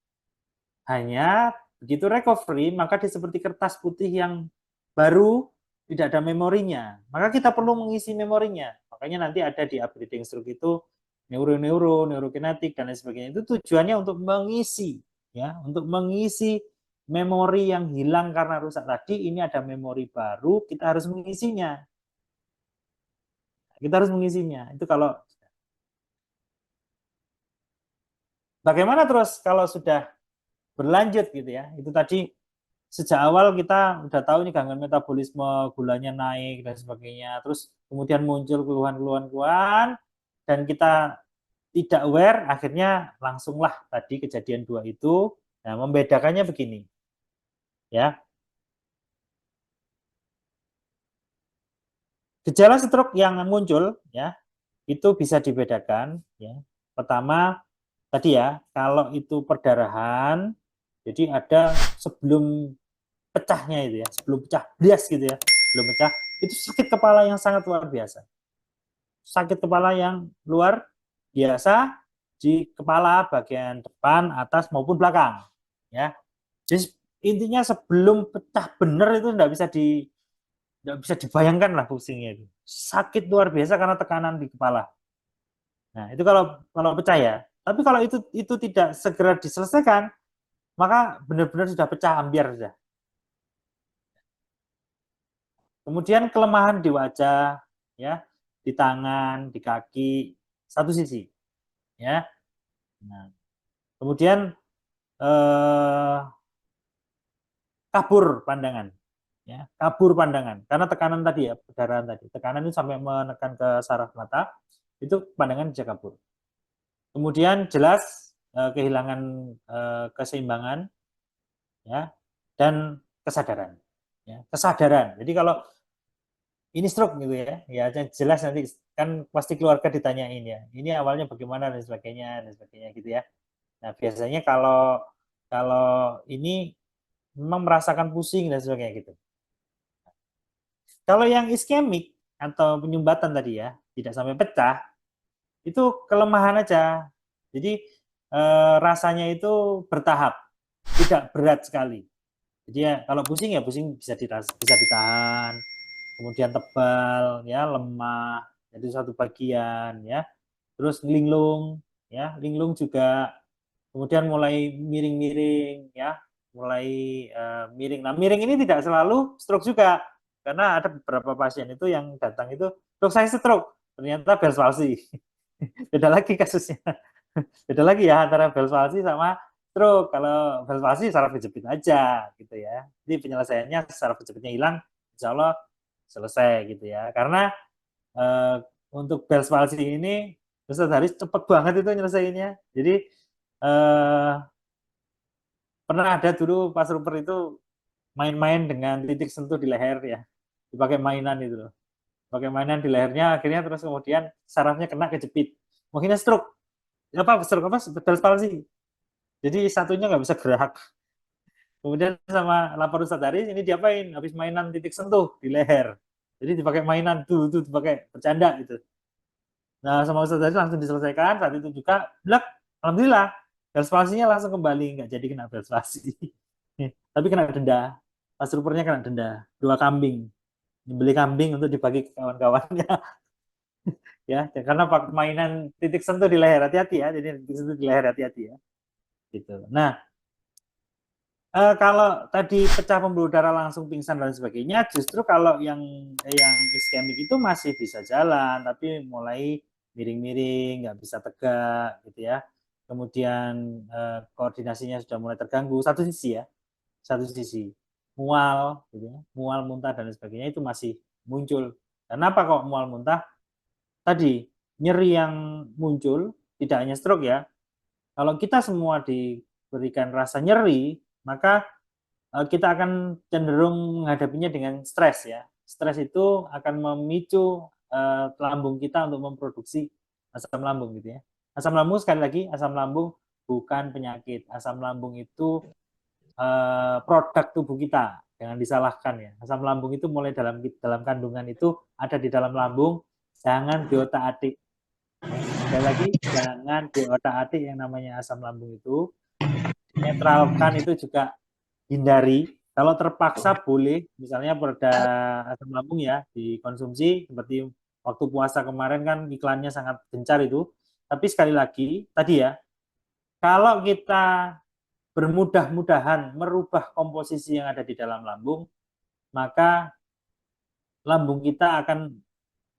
Hanya begitu recovery, maka dia seperti kertas putih yang baru, tidak ada memorinya. Maka kita perlu mengisi memorinya. Makanya nanti ada di upgrading stroke itu neurokinetik dan lain sebagainya. Itu tujuannya untuk mengisi, ya, untuk mengisi memori yang hilang karena rusak tadi. Ini ada memori baru, kita harus mengisinya. Kita harus mengisinya. Itu kalau bagaimana terus kalau sudah berlanjut gitu ya. Itu tadi sejak awal kita udah tahu ini gangguan metabolisme, gulanya naik dan sebagainya. Terus kemudian muncul keluhan dan kita tidak aware, akhirnya langsunglah tadi kejadian 2 itu. Nah, membedakannya begini. Ya. Gejala stroke yang muncul ya, itu bisa dibedakan ya. Pertama tadi ya, kalau itu perdarahan, jadi ada sebelum pecahnya itu ya, sebelum pecah bias gitu ya, belum pecah, itu sakit kepala yang sangat luar biasa. Sakit kepala yang luar biasa di kepala bagian depan, atas maupun belakang ya. Jadi intinya sebelum pecah benar itu tidak bisa dibayangkan lah pusingnya itu. Sakit luar biasa karena tekanan di kepala. Nah, itu kalau pecah ya. Tapi kalau itu tidak segera diselesaikan, maka benar-benar sudah pecah ambiar sudah. Kemudian kelemahan di wajah, ya, di tangan, di kaki, satu sisi, ya. Nah, kemudian kabur pandangan, ya, kabur pandangan, karena tekanan tadi ya, perdarahan tadi, tekanan itu sampai menekan ke saraf mata, itu pandangan bisa kabur. Kemudian jelas kehilangan keseimbangan, ya, dan kesadaran, ya, kesadaran. Jadi kalau ini stroke gitu ya jelas nanti kan pasti keluarga ditanyain ya, ini awalnya bagaimana dan sebagainya gitu ya. Nah biasanya kalau ini memang merasakan pusing dan sebagainya gitu. Kalau yang iskemik atau penyumbatan tadi ya, tidak sampai pecah, itu kelemahan aja. Jadi rasanya itu bertahap, tidak berat sekali. Jadi ya kalau pusing ya pusing bisa ditahan, kemudian tebal ya, lemah, itu satu bagian ya. Terus linglung ya, linglung juga, kemudian mulai miring-miring ya, mulai miring. Nah, miring ini tidak selalu stroke juga, karena ada beberapa pasien itu yang datang itu, "Dok, saya stroke." Ternyata Bell's palsy. Beda lagi kasusnya. Beda lagi ya antara Bell's palsy sama stroke. Kalau Bell's palsy saraf kejepit aja gitu ya. Jadi penyelesaiannya saraf kejepitnya hilang, insya Allah selesai gitu ya. Karena untuk Bell's palsy ini Ustaz Haris cepet banget itu nyelesainnya. Jadi pernah ada dulu Pak Super itu main-main dengan titik sentuh di leher ya, dipakai mainan itu loh, pakai mainan di lehernya, akhirnya terus kemudian sarafnya kena kejepit, mungkinnya stroke, stroke apa, Bell's palsy. Jadi satunya nggak bisa gerak. Kemudian sama lapor Ustaz Haris, ini diapain? Habis mainan titik sentuh di leher. Jadi dipakai mainan tuh dipakai bercanda gitu. Nah, sama Ustaz Haris langsung diselesaikan. Saat itu juga, alhamdulillah, Bell's palsy-nya langsung kembali, nggak jadi kena Bell's palsy. Tapi kena denda. Pas rupernya kena denda 2 kambing. Beli kambing untuk dibagi ke kawan-kawannya. Ya, karena mainan titik sentuh di leher, hati-hati ya. Jadi titik sentuh di leher, hati-hati ya. Gitu. Nah, kalau tadi pecah pembuluh darah langsung pingsan dan sebagainya, justru kalau yang iskemik itu masih bisa jalan, tapi mulai miring-miring, nggak bisa tegak, gitu ya. Kemudian koordinasinya sudah mulai terganggu, satu sisi ya, satu sisi mual, gitu ya, mual, muntah dan sebagainya itu masih muncul. Kenapa kok mual, muntah? Tadi nyeri yang muncul tidak hanya stroke ya. Kalau kita semua diberikan rasa nyeri, maka kita akan cenderung menghadapinya dengan stres ya. Stres itu akan memicu lambung kita untuk memproduksi asam lambung gitu ya. Asam lambung, sekali lagi, asam lambung bukan penyakit. Asam lambung itu produk tubuh kita. Jangan disalahkan ya. Asam lambung itu mulai dalam kandungan itu ada di dalam lambung, jangan diotak-atik. Sekali lagi, jangan diotak-atik yang namanya asam lambung itu. Netralkan itu juga hindari. Kalau terpaksa boleh, misalnya perda asam lambung ya dikonsumsi seperti waktu puasa kemarin kan iklannya sangat gencar itu. Tapi sekali lagi tadi ya, kalau kita bermudah-mudahan merubah komposisi yang ada di dalam lambung, maka lambung kita akan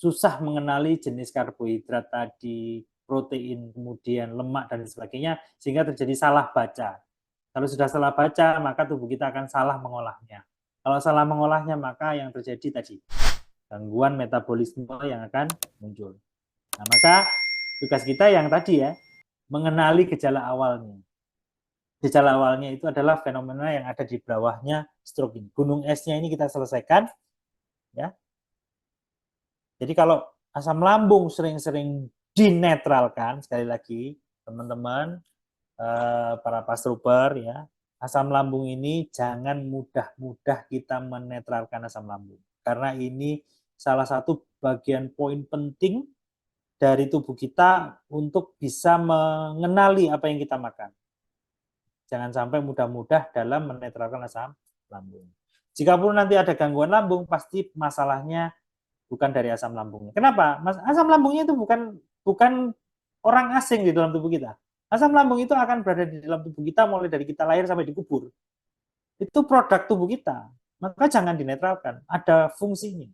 susah mengenali jenis karbohidrat tadi, protein, kemudian lemak dan sebagainya, sehingga terjadi salah baca. Kalau sudah salah baca, maka tubuh kita akan salah mengolahnya. Kalau salah mengolahnya, maka yang terjadi tadi, gangguan metabolisme yang akan muncul. Nah, maka tugas kita yang tadi ya, mengenali gejala awalnya. Gejala awalnya itu adalah fenomena yang ada di bawahnya stroke ini. Gunung esnya ini kita selesaikan, ya. Jadi kalau asam lambung sering-sering dinetralkan, sekali lagi teman-teman, para pastrooper ya, asam lambung ini jangan mudah-mudah kita menetralkan asam lambung. Karena ini salah satu bagian poin penting dari tubuh kita untuk bisa mengenali apa yang kita makan. Jangan sampai mudah-mudah dalam menetralkan asam lambung. Jika pun nanti ada gangguan lambung, pasti masalahnya bukan dari asam lambungnya. Kenapa? Asam lambungnya itu bukan orang asing di dalam tubuh kita. Asam lambung itu akan berada di dalam tubuh kita mulai dari kita lahir sampai dikubur. Itu produk tubuh kita. Maka jangan dinetralkan. Ada fungsinya.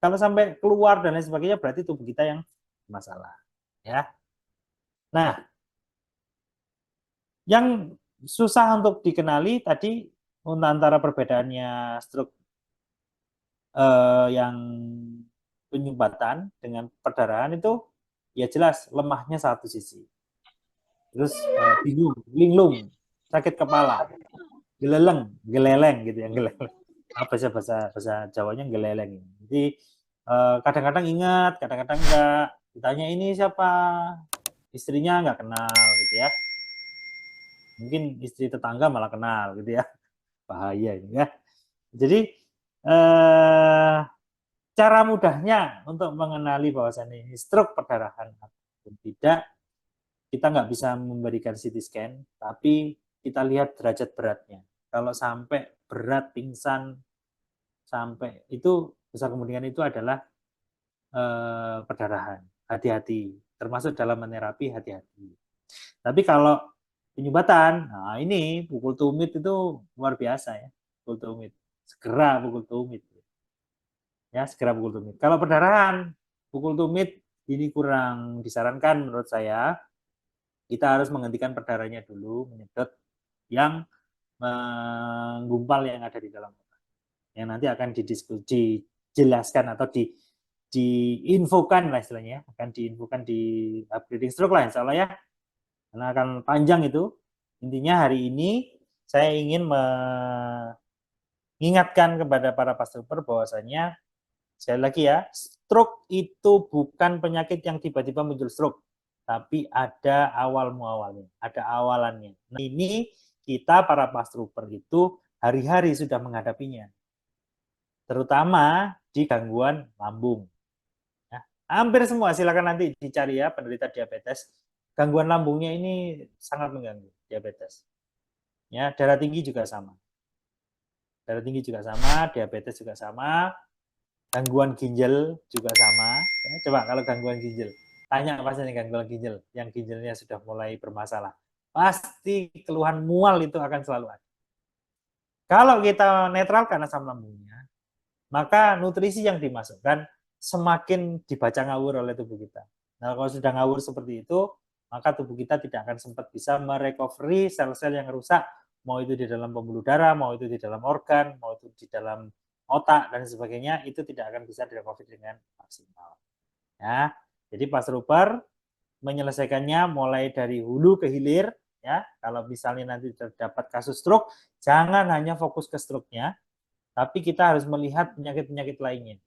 Kalau sampai keluar dan lain sebagainya, berarti tubuh kita yang masalah. Ya. Nah, yang susah untuk dikenali tadi antara perbedaannya stroke yang penyumbatan dengan perdarahan itu ya jelas lemahnya satu sisi. Terus bingung, linglung, sakit kepala, geleleng gitu ya, geleleng. Bahasa Jawanya geleleng. Jadi kadang-kadang ingat, kadang-kadang enggak. Ditanya ini siapa? Istrinya enggak kenal gitu ya. Mungkin istri tetangga malah kenal gitu ya. Bahaya ini ya. Jadi cara mudahnya untuk mengenali bahwasannya ini stroke perdarahan ataupun tidak, kita nggak bisa memberikan CT scan, tapi kita lihat derajat beratnya. Kalau sampai berat, pingsan, sampai itu besar kemungkinan itu adalah perdarahan. Hati-hati, termasuk dalam menerapi hati-hati. Tapi kalau penyumbatan, nah ini pukul tumit itu luar biasa ya, pukul tumit. Segera pukul tumit. Ya, segera pukul tumit. Kalau perdarahan, pukul tumit ini kurang disarankan menurut saya. Kita harus menghentikan perdarahannya dulu, menyedot yang menggumpal yang ada di dalam otak. Yang nanti akan dijelaskan atau diinfokan lah istilahnya, akan diinfokan di upgrading stroke lah insya Allah ya. Karena akan panjang itu. Intinya hari ini saya ingin mengingatkan kepada para pastrooper bahwasanya sekali lagi ya, stroke itu bukan penyakit yang tiba-tiba muncul stroke, tapi ada awal muawalnya, ada awalannya. Nah, ini kita para pastrooper itu hari-hari sudah menghadapinya, terutama di gangguan lambung. Ya, hampir semua, silakan nanti dicari ya penderita diabetes, gangguan lambungnya ini sangat mengganggu diabetes. Ya, darah tinggi juga sama. Darah tinggi juga sama, diabetes juga sama. Gangguan ginjal juga sama. Ya, coba kalau gangguan ginjal, tanya pasien yang gangguan ginjal, yang ginjalnya sudah mulai bermasalah. Pasti keluhan mual itu akan selalu ada. Kalau kita netralkan asam lambungnya, maka nutrisi yang dimasukkan semakin dibaca ngawur oleh tubuh kita. Nah, kalau sudah ngawur seperti itu, maka tubuh kita tidak akan sempat bisa merecovery sel-sel yang rusak, mau itu di dalam pembuluh darah, mau itu di dalam organ, mau itu di dalam otak dan sebagainya, itu tidak akan bisa direcovery dengan maksimal. Ya, jadi pastrooper menyelesaikannya mulai dari hulu ke hilir. Ya, kalau misalnya nanti terdapat kasus stroke, jangan hanya fokus ke stroke-nya, tapi kita harus melihat penyakit-penyakit lainnya.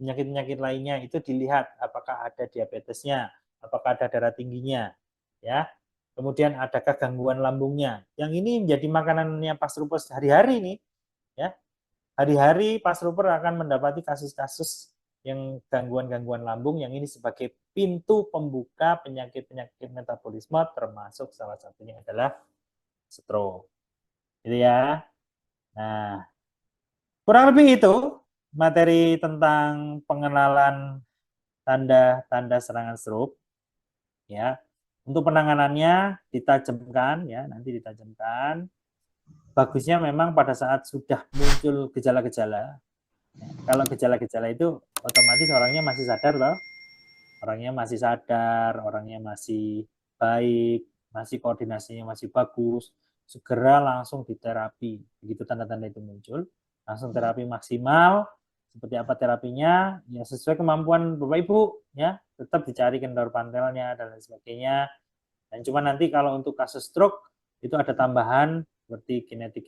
Penyakit-penyakit lainnya itu dilihat apakah ada diabetesnya, apakah ada darah tingginya, ya. Kemudian adakah gangguan lambungnya. Yang ini menjadi makanannya pastrooper sehari-hari nih, ya. hari-hari Pak Trooper akan mendapati kasus-kasus yang gangguan-gangguan lambung yang ini sebagai pintu pembuka penyakit-penyakit metabolisme, termasuk salah satunya adalah stroke. Gitu ya. Nah, kurang lebih itu materi tentang pengenalan tanda-tanda serangan stroke. Ya, untuk penanganannya ditajamkan ya, nanti ditajamkan. Bagusnya memang pada saat sudah muncul gejala-gejala. Ya, kalau gejala-gejala itu otomatis orangnya masih sadar loh. Orangnya masih sadar, orangnya masih baik, masih koordinasinya masih bagus, segera langsung diterapi. Begitu tanda-tanda itu muncul, langsung terapi maksimal. Seperti apa terapinya? Ya sesuai kemampuan Bapak Ibu, ya. Tetap dicari kendor pantelnya dan lain sebagainya. Dan cuma nanti kalau untuk kasus stroke itu ada tambahan seperti kinetik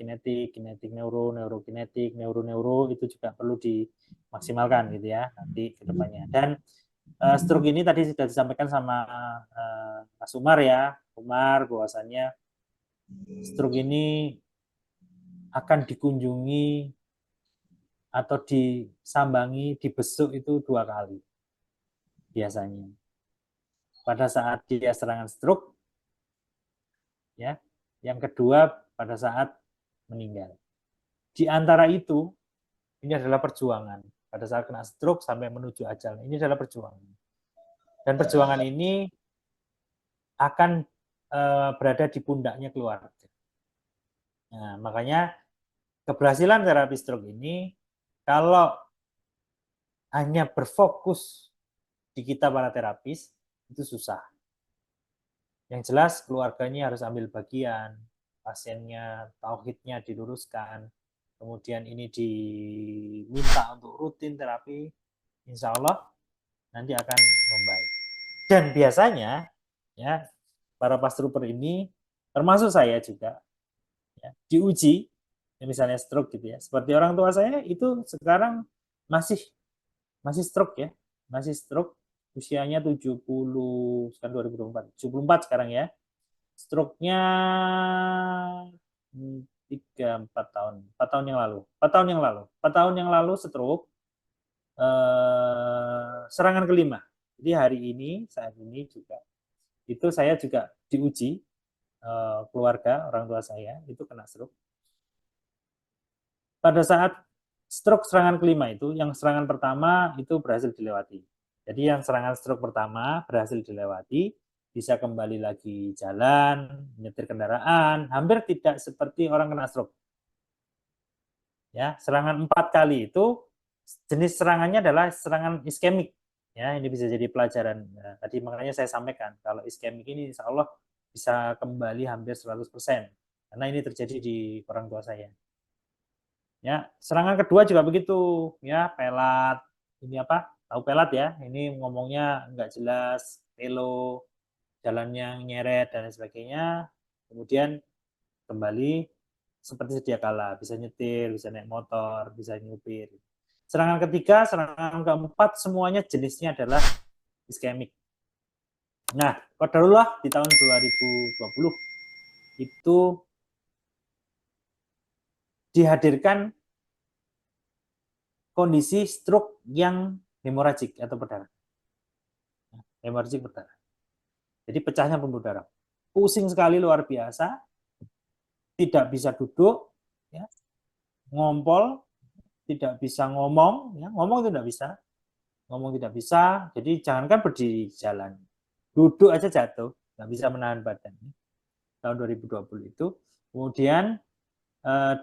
neuro, neurokinetik, neuro itu juga perlu dimaksimalkan gitu ya nanti ke depannya. Dan stroke ini tadi sudah disampaikan sama Mas Umar ya, Umar bahwasannya stroke ini akan dikunjungi atau disambangi, dibesuk itu 2 kali biasanya. Pada saat dia serangan stroke, ya, yang kedua pada saat meninggal. Di antara itu, ini adalah perjuangan. Pada saat kena stroke sampai menuju ajal, ini adalah perjuangan. Dan perjuangan ini akan berada di pundaknya keluarga. Nah, makanya keberhasilan terapi stroke ini kalau hanya berfokus di kita para terapis itu susah. Yang jelas keluarganya harus ambil bagian, pasiennya tauhidnya diluruskan, kemudian ini diminta untuk rutin terapi, insya Allah nanti akan membaik. Dan biasanya ya para pastrooper ini termasuk saya juga ya, diuji ya, misalnya stroke gitu ya. Seperti orang tua saya itu sekarang masih stroke ya, masih stroke usianya 70 sekarang 2024, 74 sekarang ya. Stroke-nya 4 tahun yang lalu. 4 tahun yang lalu stroke serangan kelima. Jadi hari ini saat ini juga itu saya juga diuji keluarga orang tua saya itu kena stroke. Pada saat stroke serangan kelima itu, yang serangan pertama itu berhasil dilewati. Jadi yang serangan stroke pertama berhasil dilewati, bisa kembali lagi jalan, menyetir kendaraan, hampir tidak seperti orang kena stroke. Ya, serangan 4 kali itu jenis serangannya adalah serangan iskemik. Ya, ini bisa jadi pelajaran. Nah, tadi makanya saya sampaikan kalau iskemik ini insya Allah bisa kembali hampir 100%. Karena ini terjadi di orang tua saya. Ya, serangan kedua juga begitu, ya, pelat. Ini apa? Tahu pelat ya? Ini ngomongnya nggak jelas, pelo, jalannya nyeret dan sebagainya. Kemudian kembali seperti sedia kala, bisa nyetir, bisa naik motor, bisa nyupir. Serangan ketiga, serangan keempat, semuanya jenisnya adalah iskemik. Nah, qadarullah di tahun 2020 itu dihadirkan kondisi stroke yang hemoragik atau berdarah. Hemoragik berdarah. Jadi pecahnya pembuluh darah. Pusing sekali luar biasa, tidak bisa duduk, ya, ngompol, tidak bisa ngomong, ya, ngomong tidak bisa. Jadi jangankan berdiri jalan, duduk aja jatuh, nggak bisa menahan badan. Tahun 2020 itu, kemudian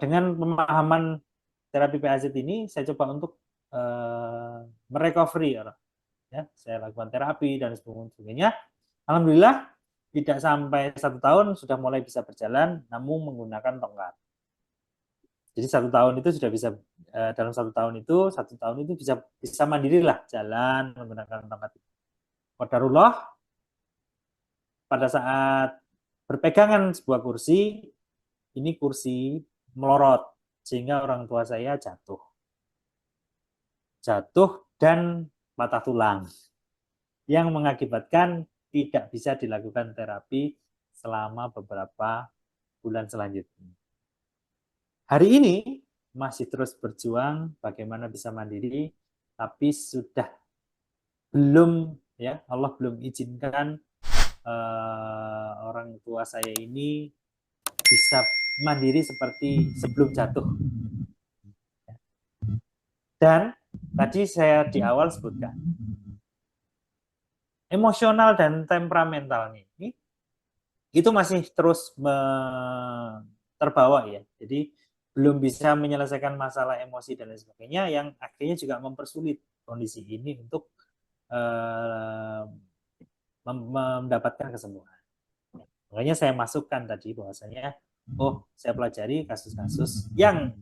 dengan pemahaman terapi PAZ ini saya coba untuk merecovery ya, saya lakukan terapi dan sebagainya. Alhamdulillah tidak sampai 1 tahun sudah mulai bisa berjalan, namun menggunakan tongkat. Jadi 1 tahun itu sudah bisa dalam 1 tahun itu bisa mandiri lah jalan menggunakan tongkat. Qadarullah pada saat berpegangan sebuah kursi, ini kursi melorot sehingga orang tua saya jatuh dan patah tulang yang mengakibatkan tidak bisa dilakukan terapi selama beberapa bulan selanjutnya. Hari ini masih terus berjuang bagaimana bisa mandiri, tapi sudah belum, ya, Allah belum izinkan orang tua saya ini bisa mandiri seperti sebelum jatuh. Dan tadi saya di awal sebutkan, emosional dan temperamentalnya ini itu masih terus terbawa, ya. Jadi belum bisa menyelesaikan masalah emosi dan lain sebagainya, yang akhirnya juga mempersulit kondisi ini untuk mendapatkan kesembuhan. Makanya saya masukkan tadi bahwasanya, saya pelajari kasus-kasus yang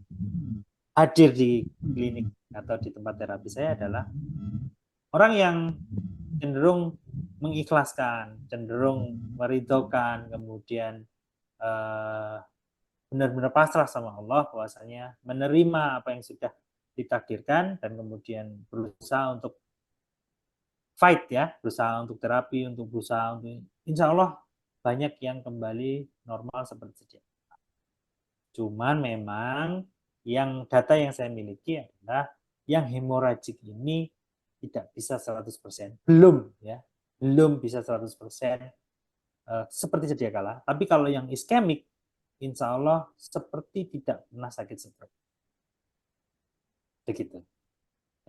hadir di klinik atau di tempat terapi saya adalah orang yang cenderung mengikhlaskan, cenderung meridhokan, kemudian benar-benar pasrah sama Allah, bahwasanya menerima apa yang sudah ditakdirkan dan kemudian berusaha untuk fight, ya, berusaha untuk terapi, untuk berusaha untuk, insya Allah banyak yang kembali normal seperti sedia. Cuman memang yang data yang saya miliki adalah yang hemoragik ini tidak bisa 100%, belum, ya, belum bisa 100% seperti sedia kala. Tapi kalau yang iskemik, insya Allah seperti tidak pernah sakit stroke. Begitu.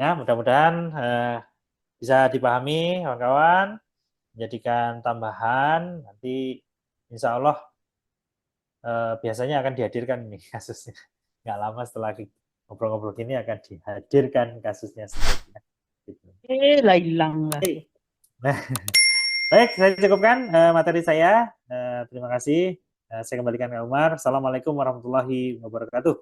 Ya, mudah-mudahan bisa dipahami kawan-kawan, menjadikan tambahan. Nanti insya Allah biasanya akan dihadirkan ini kasusnya. Nggak lama setelah ngobrol-ngobrol ini akan dihadirkan kasusnya sebenarnya. Gitu. Lah hilang lah. Nah, baik, saya cukupkan materi saya. Terima kasih. Saya kembalikan ke Umar. Assalamualaikum warahmatullahi wabarakatuh.